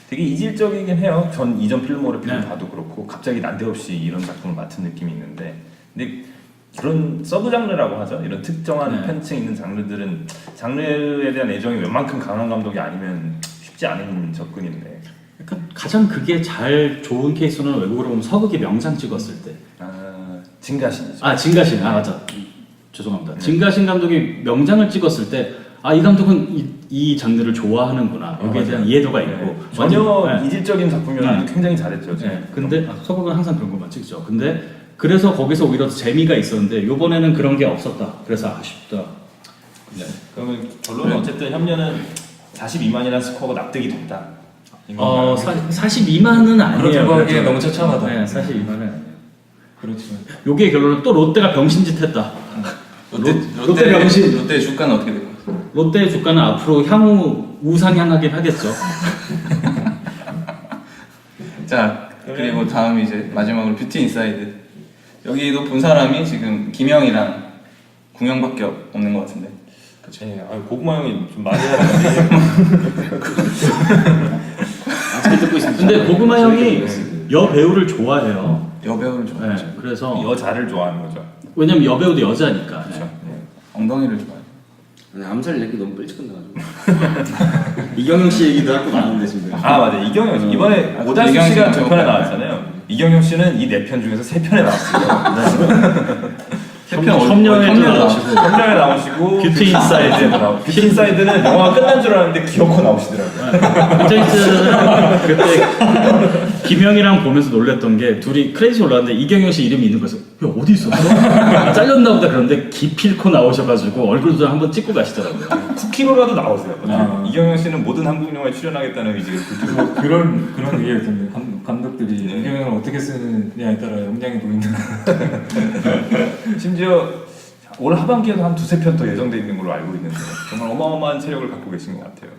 되게 이질적이긴 해요. 전 이전 필모그래피를 봐도 그렇고 갑자기 난데없이 이런 작품을 맡은 느낌이 있는데 근데 그런 서브 장르라고 하죠. 이런 특정한 팬층 있는 장르들은 장르에 대한 애정이 웬만큼 강한 감독이 아니면 쉽지 않은 접근인데 약간 가장 그게 잘 좋은 케이스는 외국으로 보면 서극이 명장 찍었을 때. 진가신이죠. 진가신. 맞아. 죄송합니다. 진가신 감독이 명장을 찍었을 때 이 감독은 이 장르를 좋아하는구나. 여기에 대한 이해도가 있고 전혀 이질적인 작품이었는데 굉장히 잘했죠. 근데 서극은 항상 그런 것만 찍죠. 근데 그래서 거기서 오히려 더 재미가 있었는데 요번에는 그런 게 없었다. 그래서 아쉽다. 네. 그러면 결론은 어쨌든 협녀는 42만이라는 스코어가 납득이 된다. 42만은 아니에요. 그렇다고 하기에 너무 처참하다. 네, 42만은 아니에요. 그렇죠. 요게 결론은 또 롯데가 병신짓 했다. 롯데 병신. 롯데 주가는 어떻게 될까요? 롯데 주가는 앞으로 향후 우상향하긴 하겠죠. 자, 그리고 다음 이제 마지막으로 뷰티 인사이드. 여기도 본 사람이 지금 김영이랑 궁영밖에 없는 것 같은데. 그렇죠. 고구마 형이 좀 많이 잘하는데. 잘 듣고 있습니다. 근데 고구마 형이 여배우를 좋아해요. 여배우를 좋아하죠. 네, 그래서 여자를 좋아하는 거죠. 왜냐면 여배우도 여자니까. 그렇죠. 엉덩이를 좋아해요. 암살 얘기 너무 빨리 끝나가지고. 이경영 씨 얘기도 할 거 많은데 지금. 맞아. 이경영 씨 이번에 오달수 이경영 씨가 씨는 2편에 나왔잖아요. 이경영 씨는 이 4편 중에서 3편에 나왔어요. 협녀에도 나오시고 협녀에 나오시고 뷰티 인사이드에도 나오고. 뷰티 인사이드는 영화가 끝난 줄 알았는데 기어코 나오시더라고요. 뷰티인사이드는 그때 김영이랑 보면서 놀랬던 게 둘이 크레딧이 올라왔는데 이경영 씨 이름이 있는 거였어. 야 어디 있었어? 잘렸나 보다. 그런데 기필코 나오셔가지고 얼굴도 한번 찍고 가시더라고요. 쿠키로라도 나오세요. 이경영 씨는 모든 한국 영화에 출연하겠다는 의지를 불태우고 그런 얘기가 있던데 감독들이 이경영을 어떻게 쓰느냐에 따라 영향이 보인다. 심지어 올 하반기에도 한 두세 편 더 예정돼 있는 걸로 알고 있는데 정말 어마어마한 체력을 갖고 계신 것 같아요.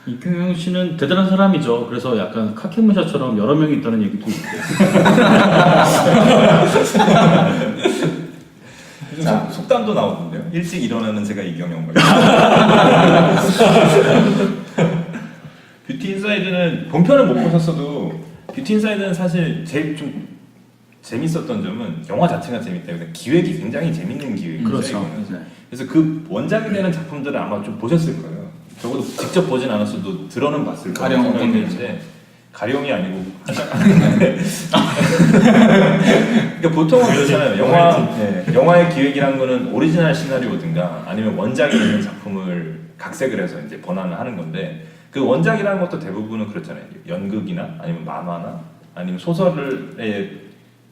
이경영 씨는 대단한 사람이죠. 그래서 약간 카케무샤처럼 여러 명이 있다는 얘기도 있고. 요즘 속담도 나오던데요. 일찍 일어나는 제가 이경영 막. 뷰티 인사이드는 본편을 못 보셨어도 뷰티 인사이드는 사실 제일 좀 재밌었던 점은 영화 자체가 재밌다. 기획이 굉장히 재밌는 기획이죠. 그렇죠. 네. 그래서 그 원작이 되는 작품들을 아마 좀 보셨을 거예요. 적어도 직접 보진 않았어도 들어는 봤을 거예요. 가령 생각이 어떤 드는데 가령이 아니고 그러니까 보통은 그렇잖아요. 영화의 기획이란 거는 오리지널 시나리오든가 아니면 원작이 있는 작품을 각색을 해서 이제 번안을 하는 건데 그 원작이라는 것도 대부분은 그렇잖아요. 연극이나 아니면 만화나 아니면 소설의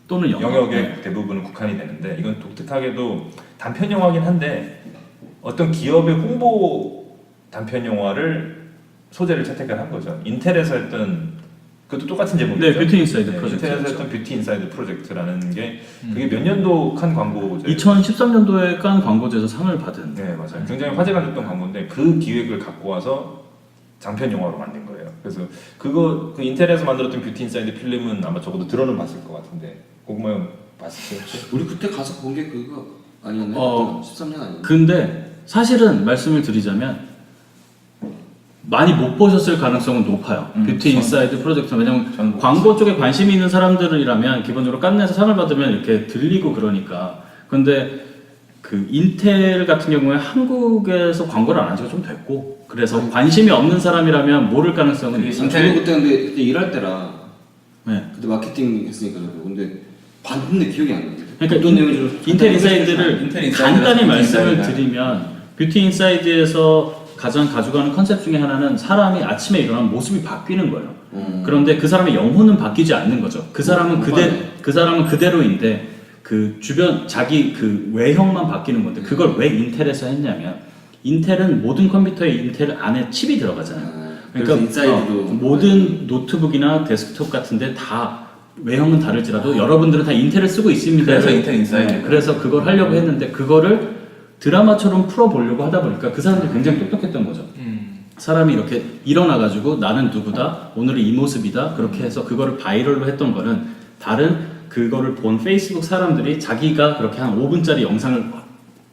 또는 영역에 대부분은 국한이 되는데 이건 독특하게도 단편 영화긴 한데 어떤 기업의 홍보 단편 영화를 소재를 채택을 한 거죠. 인텔에서 했던 그것도 똑같은 제목이죠. 네, 뷰티 인사이드 프로젝트. 인텔에서 했던 뷰티 인사이드 프로젝트라는 게 그게 몇 년도 칸 광고죠. 2013년도에 깐 광고제에서 상을 받은. 네, 맞아요. 굉장히 화제가 됐던 광고인데 그 기획을 갖고 와서 장편 영화로 만든 거예요. 그래서 그 인텔에서 만들었던 뷰티 인사이드 필름은 아마 적어도 들어는 봤을 것 같은데 고구마 형 봤었어요? 우리 그때 가서 본 게 그거 아니었나요? 13년 아니었나요? 근데 사실은 말씀을 드리자면 많이 못 보셨을 가능성은 높아요. 뷰티 인사이드 프로젝트. 왜냐면 광고 쪽에 관심이 있는 사람들이라면 기본적으로 깐내에서 상을 받으면 이렇게 들리고 그러니까. 근데 그 인텔 같은 경우에 한국에서 광고를 안 한 지가 좀 됐고 그래서 관심이 없는 사람이라면 모를 가능성은 있어요. 저도 그때 일할 때라 네. 그때 마케팅 했으니까 저도 근데 봤는데 기억이 안 나는데 그러니까 어떤 내용이 좀 인텔 인사이드를 인텔 인사이드라서 간단히 뷰티 말씀을 인사이드가. 드리면 뷰티 인사이드에서 가장 가져가는 컨셉 중에 하나는 사람이 아침에 일어나면 모습이 바뀌는 거예요. 그런데 그 사람의 영혼은 바뀌지 않는 거죠. 그 사람은 그 사람은 그대로인데 그 주변 자기 그 외형만 바뀌는 건데 그걸 왜 인텔에서 했냐면 인텔은 모든 컴퓨터에 인텔 안에 칩이 들어가잖아요. 그래서 인사이드도 모든 노트북이나 데스크톱 같은데 다 외형은 다를지라도 여러분들은 다 인텔을 쓰고 있습니다. 그래서 인텔 인사이드. 네, 그래서 그걸 하려고 했는데 그거를 드라마처럼 풀어보려고 하다 보니까 그 사람들이 굉장히 똑똑했던 거죠. 사람이 이렇게 일어나가지고 나는 누구다, 오늘은 이 모습이다 그렇게 해서 그거를 바이럴로 했던 거는 다른 그거를 본 페이스북 사람들이 자기가 그렇게 한 5분짜리 영상을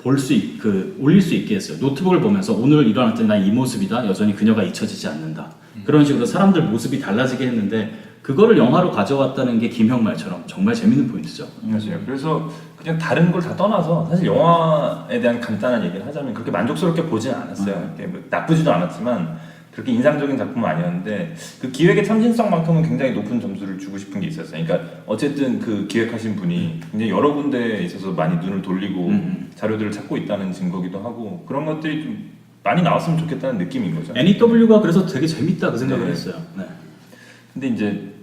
올릴 수 있게 했어요. 노트북을 보면서 오늘 일어날 때 난 이 모습이다, 여전히 그녀가 잊혀지지 않는다. 그런 식으로 사람들 모습이 달라지게 했는데 그거를 영화로 가져왔다는 게 김형 말처럼 정말 재밌는 포인트죠. 맞아요. 그래서 그냥 다른 걸 다 떠나서 사실 영화에 대한 간단한 얘기를 하자면 그렇게 만족스럽게 보진 않았어요. 이렇게 뭐 나쁘지도 않았지만 그렇게 인상적인 작품은 아니었는데 그 기획의 참신성만큼은 굉장히 높은 점수를 주고 싶은 게 있었어요. 그러니까 어쨌든 그 기획하신 분이 굉장히 여러 군데에 있어서 많이 눈을 돌리고 자료들을 찾고 있다는 증거기도 하고 그런 것들이 좀 많이 나왔으면 좋겠다는 느낌인 거죠. NEW가 그래서 되게 재밌다 그 생각을 네. 했어요. 네. 근데 이제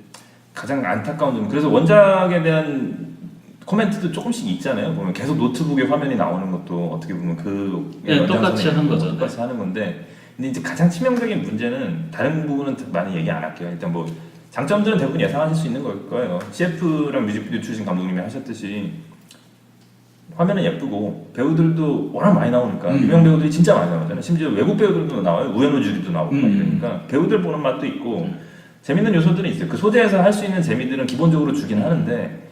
가장 안타까운 점은 그래서 원작에 대한 코멘트도 조금씩 있잖아요. 보면 계속 노트북에 화면이 나오는 것도 어떻게 보면 그 네, 똑같이 한 거죠. 똑같이 하는 건데 근데 이제 가장 치명적인 문제는 다른 부분은 많이 얘기 안 할게요. 일단 뭐 장점들은 대부분 예상하실 수 있는 걸 거예요. CF랑 뮤직비디오 출신 감독님이 하셨듯이 화면은 예쁘고 배우들도 워낙 많이 나오니까 유명 배우들이 진짜 많이 나오잖아요. 심지어 외국 배우들도 나와요. 우에노 주리도 나오고 막 이러니까 배우들 보는 맛도 있고 재밌는 요소들은 있어요. 그 소재에서 할 수 있는 재미들은 기본적으로 주긴 하는데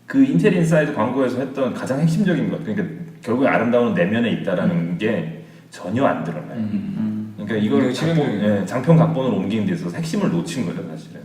그 인텔 인사이드 광고에서 했던 가장 핵심적인 것 그러니까 결국에 아름다운 내면에 있다라는 게 전혀 안 드러나요. 그러니까 이걸 장편 각본으로 옮기는 데 있어서 핵심을 놓친 거죠 사실은.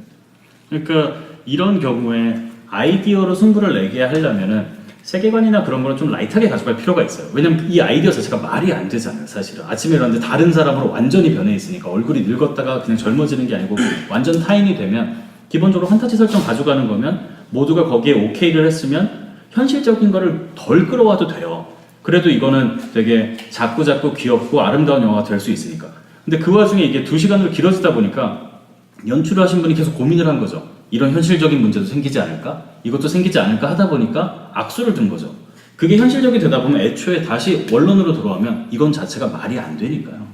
그러니까 이런 경우에 아이디어로 승부를 내게 하려면은 세계관이나 그런 거는 좀 라이트하게 가져갈 필요가 있어요. 왜냐면 이 아이디어 자체가 말이 안 되잖아요, 사실은. 아침에 일어났는데 다른 사람으로 완전히 변해 있으니까 얼굴이 늙었다가 그냥 젊어지는 게 아니고 완전 타인이 되면 기본적으로 판타지 설정 가져가는 거면 모두가 거기에 오케이를 했으면 현실적인 거를 덜 끌어와도 돼요. 그래도 이거는 되게 자꾸 귀엽고 아름다운 영화가 될 수 있으니까. 근데 그 와중에 이게 2시간으로 길어지다 보니까 연출을 하신 분이 계속 고민을 한 거죠. 이런 현실적인 문제도 생기지 않을까? 이것도 생기지 않을까 하다 보니까 악수를 둔 거죠. 그게 현실적이 되다 보면 애초에 다시 원론으로 돌아오면 이건 자체가 말이 안 되니까요.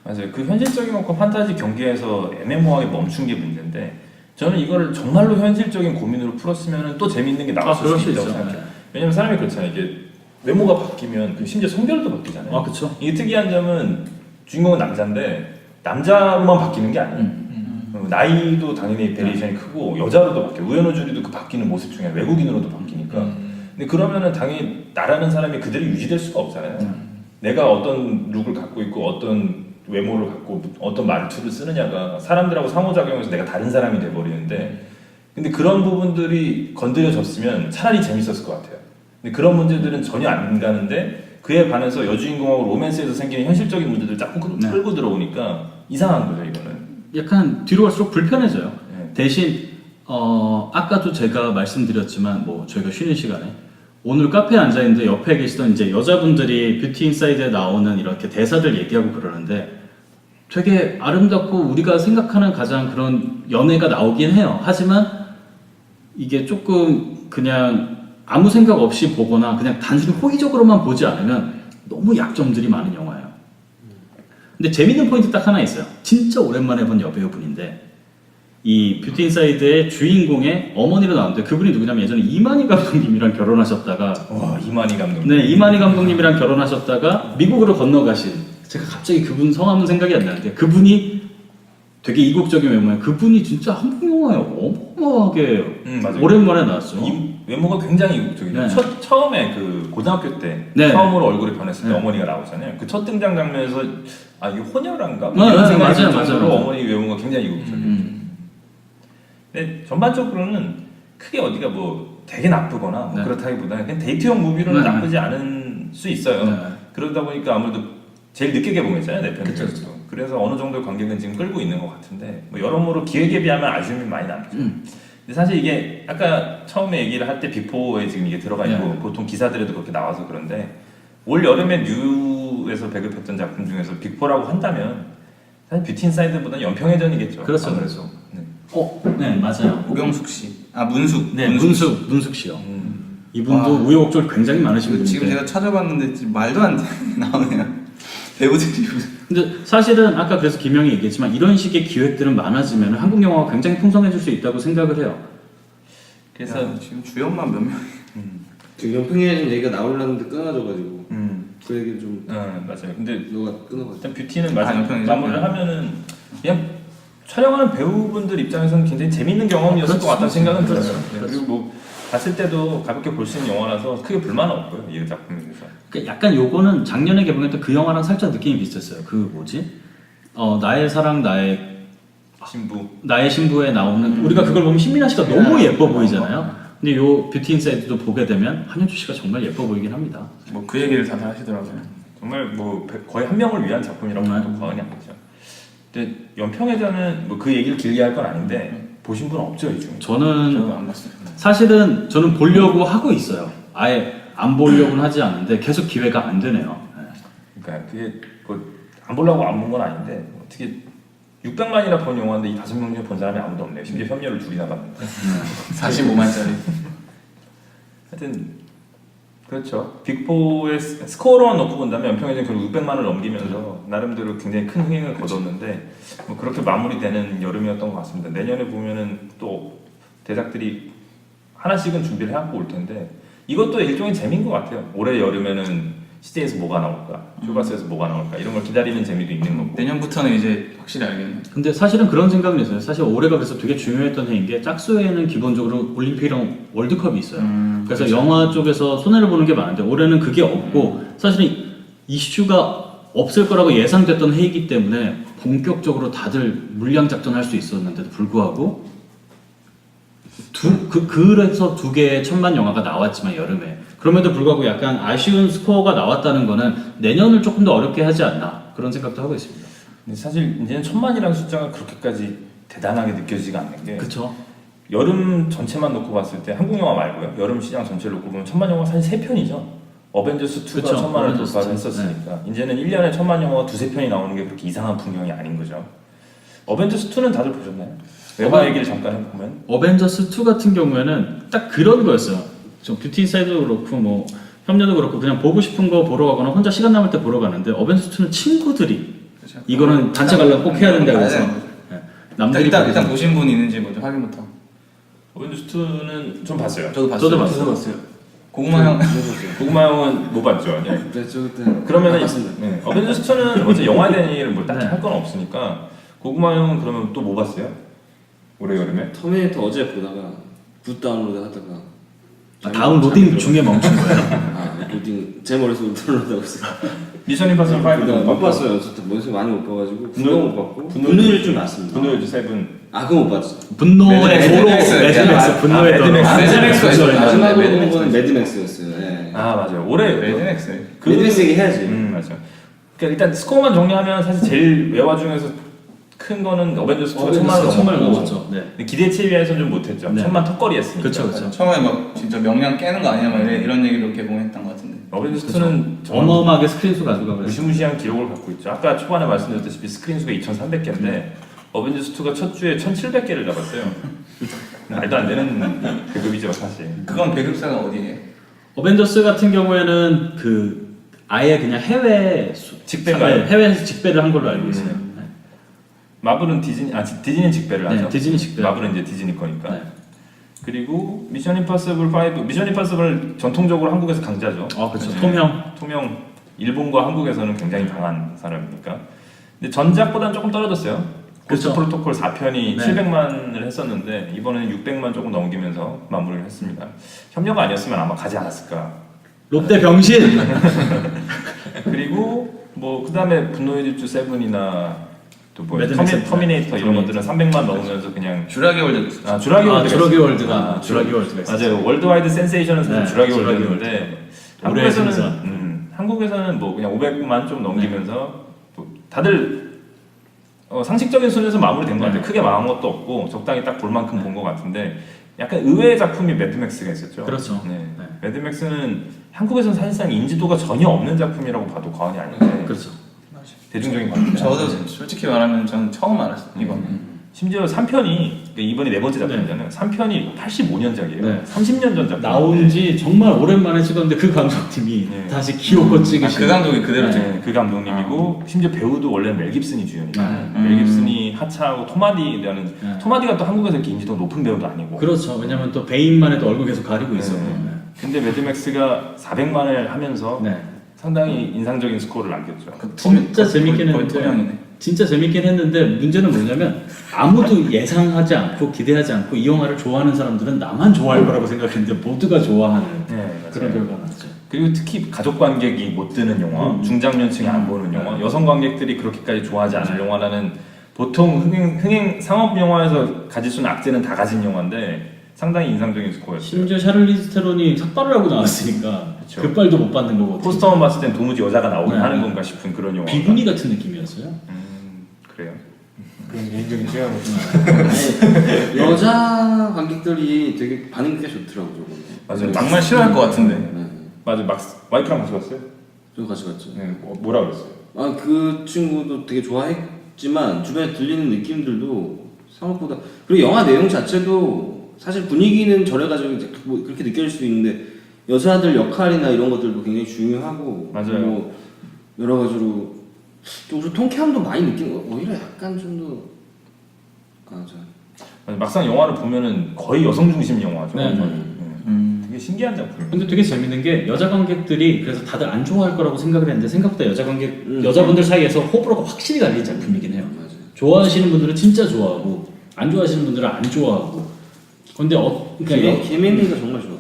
맞아요. 그 현실적인 것과 판타지 경계에서 애매모호하게 멈춘 게 문제인데 저는 이거를 정말로 현실적인 고민으로 풀었으면 또 재밌는 게 나왔을 그럴 수 수 있다고 있죠. 생각해요. 왜냐면 사람이 그렇잖아요. 이게 외모가 바뀌면 그 심지어 성별도 바뀌잖아요. 그쵸. 이게 특이한 점은 주인공은 남자인데 남자로만 바뀌는 게 아니에요. 나이도 당연히 베리에이션이 크고 여자로도 바뀌어요. 우에노 주리도 그 바뀌는 모습 중에 외국인으로도 바뀌니까. 근데 그러면은 당연히 나라는 사람이 그대로 유지될 수가 없잖아요. 내가 어떤 룩을 갖고 있고 어떤 외모를 갖고 어떤 말투를 쓰느냐가 사람들하고 상호작용해서 내가 다른 사람이 돼버리는데 근데 그런 부분들이 건드려졌으면 차라리 재밌었을 것 같아요. 근데 그런 문제들은 전혀 안 가는데 그에 반해서 여주인공하고 로맨스에서 생기는 현실적인 문제들 자꾸 끌고 들어오니까 이상한 거죠 이거는. 약간 뒤로 갈수록 불편해져요. 네. 대신 아까도 제가 말씀드렸지만 뭐 저희가 쉬는 시간에 오늘 카페에 앉아있는데 옆에 계시던 이제 여자분들이 뷰티 인사이드에 나오는 이렇게 대사들 얘기하고 그러는데 되게 아름답고 우리가 생각하는 가장 그런 연애가 나오긴 해요. 하지만 이게 조금 그냥 아무 생각 없이 보거나 그냥 단순히 호의적으로만 보지 않으면 너무 약점들이 많은 영화예요. 근데 재밌는 포인트 딱 하나 있어요. 진짜 오랜만에 본 여배우분인데 이 뷰티 인사이드의 주인공의 어머니로 나오는데 그분이 누구냐면 예전에 이만희 감독님이랑 결혼하셨다가 와 이만희 감독님. 네, 이만희 감독님이랑 결혼하셨다가 미국으로 건너가신 제가 갑자기 그분 성함은 생각이 안 나는데 그분이 되게 이국적인 외모예요. 그분이 진짜 한국 영화에 어마어마하게 맞아요. 오랜만에 나왔죠. 이 외모가 굉장히 이국적이죠. 네. 처음에 그 고등학교 때 네. 처음으로 얼굴이 변했을 때 네. 어머니가 나오잖아요. 그 첫 등장 장면에서 아 이게 혼혈한가? 네, 이런 네, 생각이 맞아요, 들 정도로 맞아요. 어머니 외모가 굉장히 이국적이죠. 근데 전반적으로는 크게 어디가 뭐 되게 나쁘거나 뭐 네. 그렇다기보다는 그냥 데이트용 무비로는 네. 나쁘지 않은 수 있어요. 네. 그러다 보니까 아무래도 제일 늦게 개봉했잖아요 내 편에서. 그쵸, 그쵸. 그래서 어느 정도 관객은 지금 끌고 있는 것 같은데 뭐 여러모로 기획에 비하면 아쉬움이 많이 남죠. 근데 사실 이게 아까 처음에 얘기를 할 때 비포에 지금 이게 들어가 있고 네. 보통 기사들에도 그렇게 나와서 그런데 올 여름에 뉴에서 배급했던 작품 중에서 빅포라고 한다면 사실 뷰티 인사이드보다는 연평해전이겠죠. 그렇죠, 아무래도. 그렇죠. 네. 네, 맞아요. 오경숙 씨. 아 문숙. 네, 문숙 씨요. 이분도 와. 우여곡절 굉장히 많으신 지금 분인데. 제가 찾아봤는데 지금 말도 안 되는 게 나오네요. 배우들이. 근데 사실은 아까 그래서 김영이 얘기했지만 이런 식의 기획들은 많아지면 한국 영화가 굉장히 풍성해질 수 있다고 생각을 해요. 그래서 야, 지금 주연만 몇 명. 지금 연평해전 얘기가 나오려는데 끊어져가지고 그 얘기를 좀 맞아요. 근데 너가 끊어가지고 일단 뷰티는 아, 연평해전? 마무리를 하면은 그냥 촬영하는 배우분들 입장에서는 굉장히 재밌는 경험이었을 것 같다는 생각은 들어요. 네, 그리고 뭐 봤을 때도 가볍게 볼 수 있는 영화라서 크게 불만 없고요 이 작품에 대해서. 그러니까 약간 요거는 작년에 개봉했던 그 영화랑 살짝 느낌이 비슷했어요. 그 뭐지? 나의 사랑 나의 신부에 나오는 우리가 그걸 보면 신민아 씨가 너무 예뻐 보이잖아요. 근데 요 뷰티 인사이드도 보게 되면 한효주 씨가 정말 예뻐 보이긴 합니다. 뭐 그 얘기를 다들 하시더라고요. 정말 뭐 거의 한 명을 위한 작품이라고 해도 과언이 아니죠. 근데 연평해전은 뭐 그 얘기를 길게 할 건 아닌데 보신 분 없죠 이 중에? 저는 저도 안 봤어요. 사실은 저는 보려고 하고 있어요. 아예 안 보려고는 하지 않는데 계속 기회가 안 되네요. 그러니까 그게 뭐 안 보려고 안 본 건 아닌데 어떻게 600만이나 본 영화인데 이 5명 중에 본 사람이 아무도 없네요. 심지어 협렬을 둘이나 봤는데. 45만짜리. 하여튼 그렇죠. 빅4의 스코어로만 놓고 본다면 연평해전 결국 600만을 넘기면서 나름대로 굉장히 큰 흥행을 거뒀는데 뭐 그렇게 마무리되는 여름이었던 것 같습니다. 내년에 보면은 또 대작들이 하나씩은 준비를 해갖고 올 텐데 이것도 일종의 재미인 것 같아요. 올해 여름에는 CJ에서 뭐가 나올까, 휴가스에서 뭐가 나올까 이런 걸 기다리는 재미도 있는 거고. 내년부터는 이제 확실히 알겠네요. 근데 사실은 그런 생각은 있어요. 사실 올해가 그래서 되게 중요했던 해인 게 짝수에는 기본적으로 올림픽이랑 월드컵이 있어요. 그래서 그렇죠. 영화 쪽에서 손해를 보는 게 많은데 올해는 그게 없고 사실은 이슈가 없을 거라고 예상됐던 해이기 때문에 본격적으로 다들 물량 작전할 수 있었는데도 불구하고 그래서 2개의 천만 영화가 나왔지만 여름에 그럼에도 불구하고 약간 아쉬운 스코어가 나왔다는 거는 내년을 조금 더 어렵게 하지 않나 그런 생각도 하고 있습니다. 근데 사실 이제는 1000만이라는 숫자가 그렇게까지 대단하게 느껴지지가 않는 게 그쵸? 여름 전체만 놓고 봤을 때 한국 영화 말고요. 여름 시장 전체를 놓고 보면 천만 영화가 사실 3편이죠. 어벤져스 2가 그쵸, 천만을 어벤져스 돌파를 2. 했었으니까 이제는 1년에 천만 영화가 두세 편이 나오는 게 그렇게 이상한 풍경이 아닌 거죠. 어벤져스 2는 다들 보셨나요? 외화 얘기를 잠깐 해보면 어벤져스 2 같은 경우에는 딱 그런 거였어요. 좀 뷰티 인사이드도 그렇고 뭐 협녀도 그렇고 그냥 보고 싶은 거 보러 가거나 혼자 시간 남을 때 보러 가는데 어벤져스 2는 친구들이 그렇죠. 이거는 단체 관람 꼭 해야 된다고 해서 맞아요. 네. 남들이 일단 보여주는 보신 분 있는지 먼저 확인부터. 어벤져스 2는 좀 봤어요. 저도 봤어요. 저도 봤어요. 고구마 형. 고구마 형은 못 봤죠. 예. 네, 저 그때 그러면은 봤습니다. 네. 어벤져스 2는 어제 영화에 대한 얘기를 뭐 딱히 네. 할 건 없으니까 고구마 형은 그러면 또 뭐 봤어요? 올해 여름에? 터미네이터 어제 보다가 굿 다운로드 하다가 다운로딩 중에 멈춘 거예요. 아 로딩 제 머릿속으로 다운로드하고 있어요. 미션 임파서블 5도 못 봤어요. 저 머릿속 많이 못 봐가지고 분노- 분노 못 봤고 분노- 분노일 좀 봤습니다. 분노의 7. 아 그거 못 봤어. 분노의 도로 매드맥스. 매드맥스 분노의 아, 도로 매드맥스. 매드맥스가 그죠. 있어요. 마지막으로 본 매드맥스. 거는 매드맥스였어요. 예. 아 맞아요. 올해 매드맥스. 매드맥스 얘기 해야지. 맞아. 그러니까 일단 스코어만 정리하면 사실 제일 외화 중에서 큰 거는 어벤져스 2가 천만을 천만을 넘었고 넘었죠. 네. 근데 기대치에 비해서는 좀 못했죠. 네. 천만 턱걸이 했으니까. 그렇죠, 그렇죠. 처음에 막 진짜 명량 깨는 거 아니야 막 이런 얘기로 개봉했던 것 같은데. 어벤져스 2는 정말 어마어마하게 스크린 수 가지고 가버렸어요. 무시무시한 기록을 갖고 있죠. 아까 초반에 말씀드렸다시피 스크린 수가 2,300개인데 어벤져스 2가 첫 주에 1,700개를 잡았어요. 말도 안 되는 급이죠 사실. 그건 배급사가 어디예요? 어벤져스 같은 경우에는 그 아예 그냥 해외 직배인가요? 해외에서 직배를 한 걸로 알고 있어요. 네. 마블은 디즈니 디즈니는 직배를 네, 하죠. 디즈니 직배. 마블은 이제 디즈니 거니까. 네. 그리고 미션 임파서블 5 미션 임파서블 전통적으로 한국에서 강자죠. 아 그렇죠. 네. 통형. 일본과 한국에서는 굉장히 강한 사람이니까. 근데 전작보다는 조금 떨어졌어요. 고스트 그렇죠. 프로토콜 4편이 네. 700만을 했었는데 이번에는 600만 조금 넘기면서 마무리를 했습니다. 협력 아니었으면 아마 가지 않았을까. 롯데 병신. 그리고 뭐 그다음에 분노의 질주 7이나 또 뭐 매드맥스 터미네이터 이런 터미네이터. 것들은 300만 넘으면서 그냥 주라기 월드. 주라기 월드가 주라기 있었어요. 월드가 주라기 월드가 있었어요. 맞아요. 월드와이드 센세이션은 사실 네, 주라기 주라기 월드였는데 올해의 생선. 한국에서는 뭐 그냥 500만 좀 넘기면서 또 다들 상식적인 수준에서 마무리된 것 같아요. 네. 크게 망한 것도 없고 적당히 딱 볼 만큼 본 것 같은데 약간 의외의 작품이 매드맥스가 있었죠. 그렇죠. 네. 네. 매드맥스는 한국에서는 사실상 인지도가 전혀 없는 작품이라고 봐도 과언이 아닌데 그렇죠. 대중적인 관계. 저도 솔직히 말하면 저는 처음 알았어요. 이번. 심지어 3편이 이번이 네 번째 작품이잖아요. 3편이 85년작이에요. 네. 30년 전 작품. 나온 지 정말 오랜만에 찍었는데 그 감독님이 네. 다시 기어코 찍으신. 그 감독이 그대로 찍은. 네, 그 감독님이고 심지어 배우도 원래 멜 깁슨이 주연이에요. 네. 멜 깁슨이 하차하고 토마디라는 네. 토마디가 또 한국에서 이렇게 인지도 높은 배우도 아니고. 그렇죠. 왜냐면 또 베인만 해도 얼굴 계속 가리고 있었고. 네. 근데 매드맥스가 400만을 하면서 네. 상당히 인상적인 스코어를 남겼죠. 진짜 재밌긴 거의 했는데 토명이네. 진짜 재밌긴 했는데 문제는 뭐냐면 아무도 예상하지 않고 기대하지 않고 이 영화를 좋아하는 사람들은 나만 좋아할 거라고 생각했는데 모두가 좋아하는 네, 그런 맞아요. 결과가 나왔죠. 그리고 특히 가족 관객이 못 드는 영화, 중장년층이 안 보는 영화, 여성 관객들이 그렇게까지 좋아하지 않을 영화라는 보통 흥행 상업 영화에서 가질 수 있는 악재는 다 가진 영화인데 상당히 인상적인 스코어였어요. 심지어 샤를리즈 테론이 삭발을 하고 나왔으니까 그쵸. 급발도 못 받는 거고 포스터만 봤을 땐 도무지 여자가 나오긴 네. 하는 건가 싶은 그런 영화. 비구니 같은 느낌이었어요. 그래요. 그런 개인적인 취향을 아니, 여자 관객들이 되게 반응이 꽤 좋더라고요. 맞아요. 정말 싫어할 것 같은데. 네. 맞아요. 막 와이프랑 같이 갔어요? 저 같이 갔죠. 네. 뭐라 그랬어요? 아 그 친구도 되게 좋아했지만 주변에 들리는 느낌들도 생각보다 그리고 영화 내용 자체도 사실 분위기는 저래가지고 이제 뭐 그렇게 느껴질 수 있는데 여자들 역할이나 이런 것들도 굉장히 중요하고 맞아요. 뭐 여러 가지로 좀 통쾌함도 많이 느끼는 거 오히려 약간 맞아요. 막상 영화를 보면은 거의 여성 중심 영화죠. 네. 되게 신기한 작품이에요. 근데 되게 재밌는 게 여자 관객들이 그래서 다들 안 좋아할 거라고 생각을 했는데 생각보다 여자분들 사이에서 호불호가 확실히 갈린 작품이긴 해요. 맞아요. 좋아하시는 분들은 진짜 좋아하고 안 좋아하시는 분들은 안 좋아하고. 근데 그러니까 김혜민이가 정말 좋아.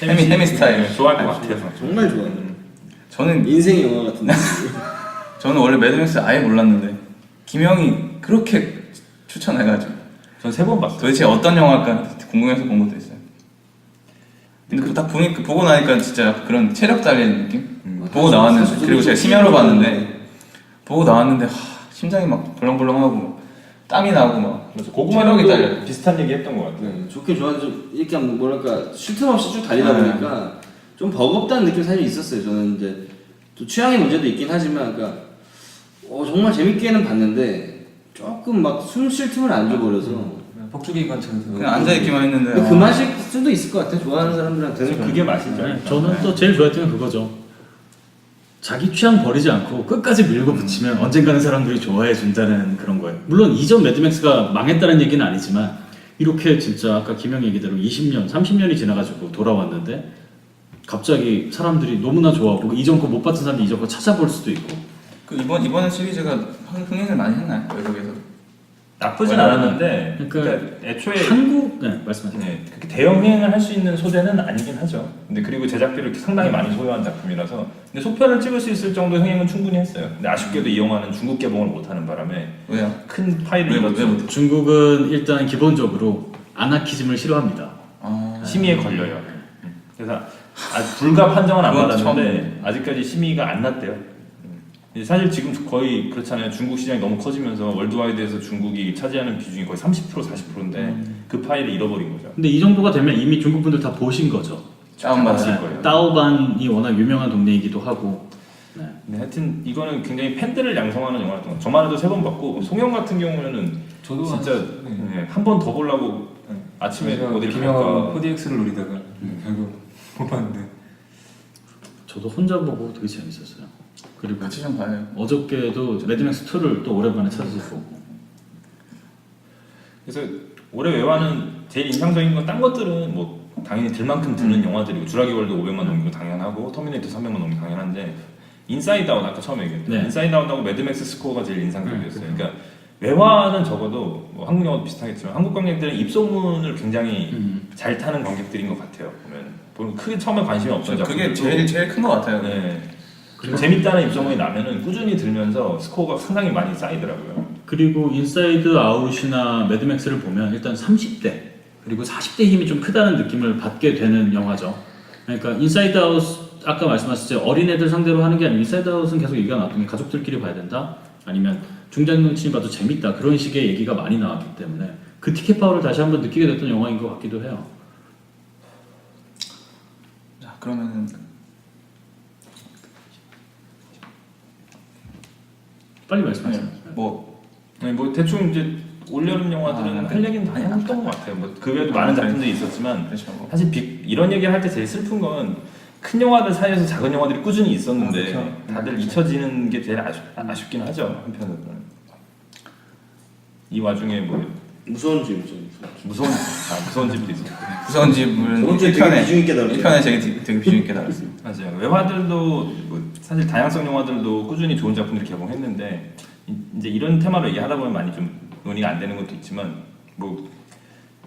해미 스타일. 좋아할 것 같아요. 정말 좋아. 저는 인생 영화 같은. 저는 원래 매드맥스 아예 몰랐는데 김영이 그렇게 추천해가지고 전 3번 봤어요. 도대체 어떤 영화일까 궁금해서 본 것도 있어요. 근데 그거 딱 보니까 보고 나니까 진짜 그런 체력 달리는 느낌? 보고 나왔는데 그리고 제가 심야로 봤는데 보고 나왔는데 심장이 막 벌렁벌렁하고 땀이 나고 막 맞아. 체력이 고구마랑도 딸려. 비슷한 얘기 했던 것 같아요. 네, 좋게 좋아서 좀 이렇게 뭐랄까 쉴 틈 없이 쭉 달리다 네. 보니까 좀 버겁다는 느낌 사실 있었어요. 저는 이제 또 취향의 문제도 있긴 하지만, 그러니까 정말 재밌게는 봤는데 조금 막 숨 쉴 틈을 안 줘버려서 폭주기 관찰에서 그냥 앉아있기만 했는데 그 맛일 수도 있을 것 같아. 좋아하는 사람들한테는 그게 맛이죠. 네, 저는 또 제일 좋아했던 건 그거죠. 자기 취향 버리지 않고 끝까지 밀고 붙이면 언젠가는 사람들이 좋아해 준다는 그런 거예요. 물론 이전 매드맥스가 망했다는 얘기는 아니지만 이렇게 진짜 아까 김영 얘기대로 20년, 30년이 지나가지고 돌아왔는데 갑자기 사람들이 너무나 좋아하고 이전 거 못 봤던 사람들이 이전 거 찾아볼 수도 있고. 그 이번 시리즈가 흥행을 많이 했나요? 외국에서? 나쁘진 않았는데 그러니까 애초에 한국 네 말씀하세요. 네, 그렇게 대형행을 할 수 있는 소재는 아니긴 하죠. 근데 그리고 제작비를 상당히 많이 소요한 작품이라서 근데 속편을 찍을 수 있을 정도의 흥행은 충분히 했어요. 근데 아쉽게도 이 영화는 중국 개봉을 못하는 바람에 왜요? 큰 파일을 왜 입었죠. 못해? 중국은 일단 기본적으로 아나키즘을 싫어합니다. 심의에 걸려요. 그래서 불가 판정은 안 그건 받았는데 아직까지 심의가 안 났대요. 사실 지금 거의 그렇잖아요. 중국 시장이 너무 커지면서 월드와이드에서 중국이 차지하는 비중이 거의 30% 40%인데 그 파일을 잃어버린 거죠. 근데 이 정도가 되면 이미 중국 분들 다 보신 거죠. 다운받으신 맞을 거예요. 따오반이 워낙 유명한 동네이기도 하고. 네. 네, 하여튼 이거는 굉장히 팬들을 양성하는 영화였던 것 같아요. 저만 해도 3번 봤고 송영 같은 경우에는 저도 진짜 한 번 더 보려고 아침에 어디를 김영하고 갈까 4DX를 노리다가 결국 못 봤는데 저도 혼자 보고 되게 재밌었어요. 그리고 같이 좀 봐요. 어저께도 매드맥스 2를 또 오랜만에 찾아서 보고. 그래서 올해 외화는 제일 인상적인 건 딴 것들은 뭐 당연히 들만큼 드는 영화들이고 주라기 월드 500만 넘긴 거 당연하고 터미네이터 300만 넘긴 거 당연한데 인사이드 아웃 아까 처음에 얘기했던 네. 인사이드 아웃하고 매드맥스 스코어가 제일 인상적이었어요. 그러니까 외화는 적어도 뭐 한국 영화도 비슷하겠지만 한국 관객들은 입소문을 굉장히 잘 타는 관객들인 것 같아요. 보면 크게 처음에 관심이 없던 그게 작품들도 제일 큰 것 같아요. 네. 그리고 재밌다는 입소문이 나면은 꾸준히 들면서 스코어가 상당히 많이 쌓이더라고요. 그리고 인사이드 아웃이나 매드맥스를 보면 일단 30대 그리고 40대 힘이 좀 크다는 느낌을 받게 되는 영화죠. 그러니까 인사이드 아웃 아까 말씀하셨죠. 어린애들 상대로 하는 게 아니고 인사이드 아웃은 계속 얘기가 나왔던 게 가족들끼리 봐야 된다. 아니면 중장년층이 봐도 재밌다. 그런 식의 얘기가 많이 나왔기 때문에 그 티켓 파워를 다시 한번 느끼게 됐던 영화인 것 같기도 해요. 자, 그러면은 빨리 말씀하세요. 뭐 네, 뭐 대충 이제 올여름 영화들은 할 얘기는 많이 했던 것 같아요. 뭐 그 외에도 많은 작품들이 있었지만 그렇죠. 뭐. 사실 이런 얘기를 할 때 제일 슬픈 건 큰 영화들 사이에서 작은 영화들이 꾸준히 있었는데 그렇죠. 다들 잊혀지는 게 제일 아쉽긴 하죠. 한편으로는 이 와중에 뭐 무서운 집이죠. 무서운 집도 있었고 무서운 집은 저번 주에 되게 비중 있게 다뤘죠. 1편에 되게 비중 있게 다뤘습니다. 맞아요. 외화들도 뭐 사실 다양성 영화들도 꾸준히 좋은 작품들을 개봉했는데 이제 이런 테마로 얘기하다 보면 많이 좀 논의가 안 되는 것도 있지만 뭐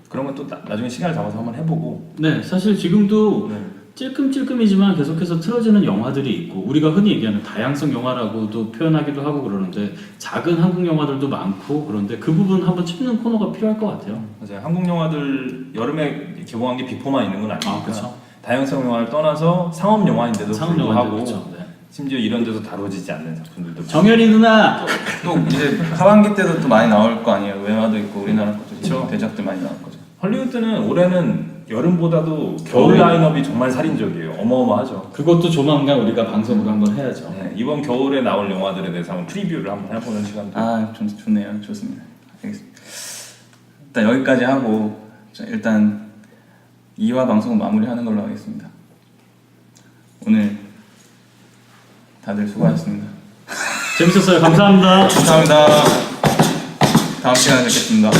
그런 것도 나중에 시간을 잡아서 한번 해보고. 네, 사실 지금도 네. 찔끔찔끔이지만 계속해서 틀어지는 영화들이 있고 우리가 흔히 얘기하는 다양성 영화라고도 표현하기도 하고 그러는데 작은 한국 영화들도 많고 그런데 그 부분 한번 짚는 코너가 필요할 것 같아요. 맞아요. 한국 영화들 여름에 개봉한 게 비포만 있는 건 아니니까 아, 그쵸. 다양성 영화를 떠나서 상업 영화인데도 상업 불구하고 영화들 그렇죠. 네. 심지어 이런 데서 다뤄지지 않는 작품들도 정열이 누나. 또 이제 하반기 때도 또 많이 나올 거 아니에요. 외화도 있고 우리나라 것도 그쵸. 대작들 많이 나올 거죠. 헐리우드는 올해는 여름보다도 겨울 라인업이 정말 살인적이에요. 어마어마하죠. 그것도 조만간 우리가 방송으로 한번 해야죠. 네, 이번 겨울에 나올 영화들에 대해서 한번 프리뷰를 한번 해보는 시간도. 좋네요. 좋습니다. 알겠습니다. 일단 여기까지 하고 일단 2화 방송 마무리하는 걸로 하겠습니다. 오늘 다들 수고하셨습니다. 재밌었어요. 감사합니다. 감사합니다. 다음 시간에 뵙겠습니다.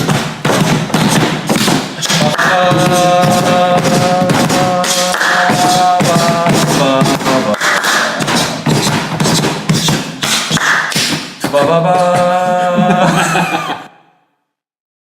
감사합니다.